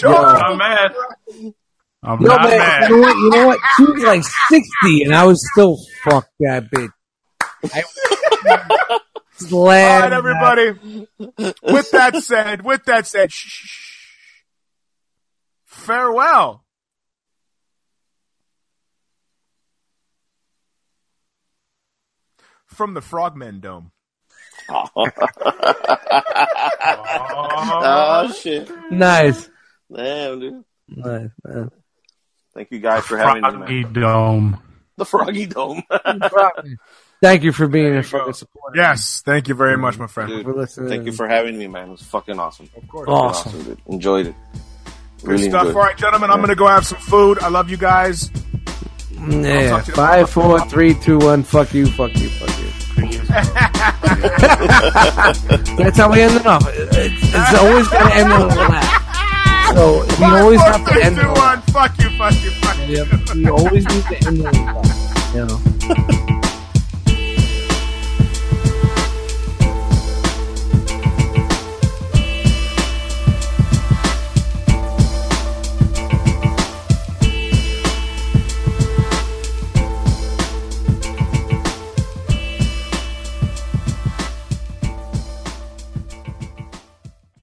bro. I'm mad. I'm not mad. You know what? She was like 60, and I was still fuck that bitch. All right, everybody. With that said, farewell. From the Frogmen Dome. Oh, shit. Nice. Damn, dude. Nice, man. Thank you guys for having me, man. Froggy Dome. The Froggy Dome. Thank you for being a fucking supporter. Yes, thank you very much, my friend. Dude, for listening. thank you for having me, man. It was fucking awesome. Of course. Awesome. Dude. Enjoyed it. Good stuff. All right, gentlemen, I'm going to go have some food. I love you guys. Yeah. 5, 4, 3, 2, 1. Fuck you. Fuck you. Fuck you. That's how we end it off. It's always got to end on a laugh. So we always have to end on a laugh. Fuck you. Fuck you. Fuck you. We always need to end on a laugh. You know.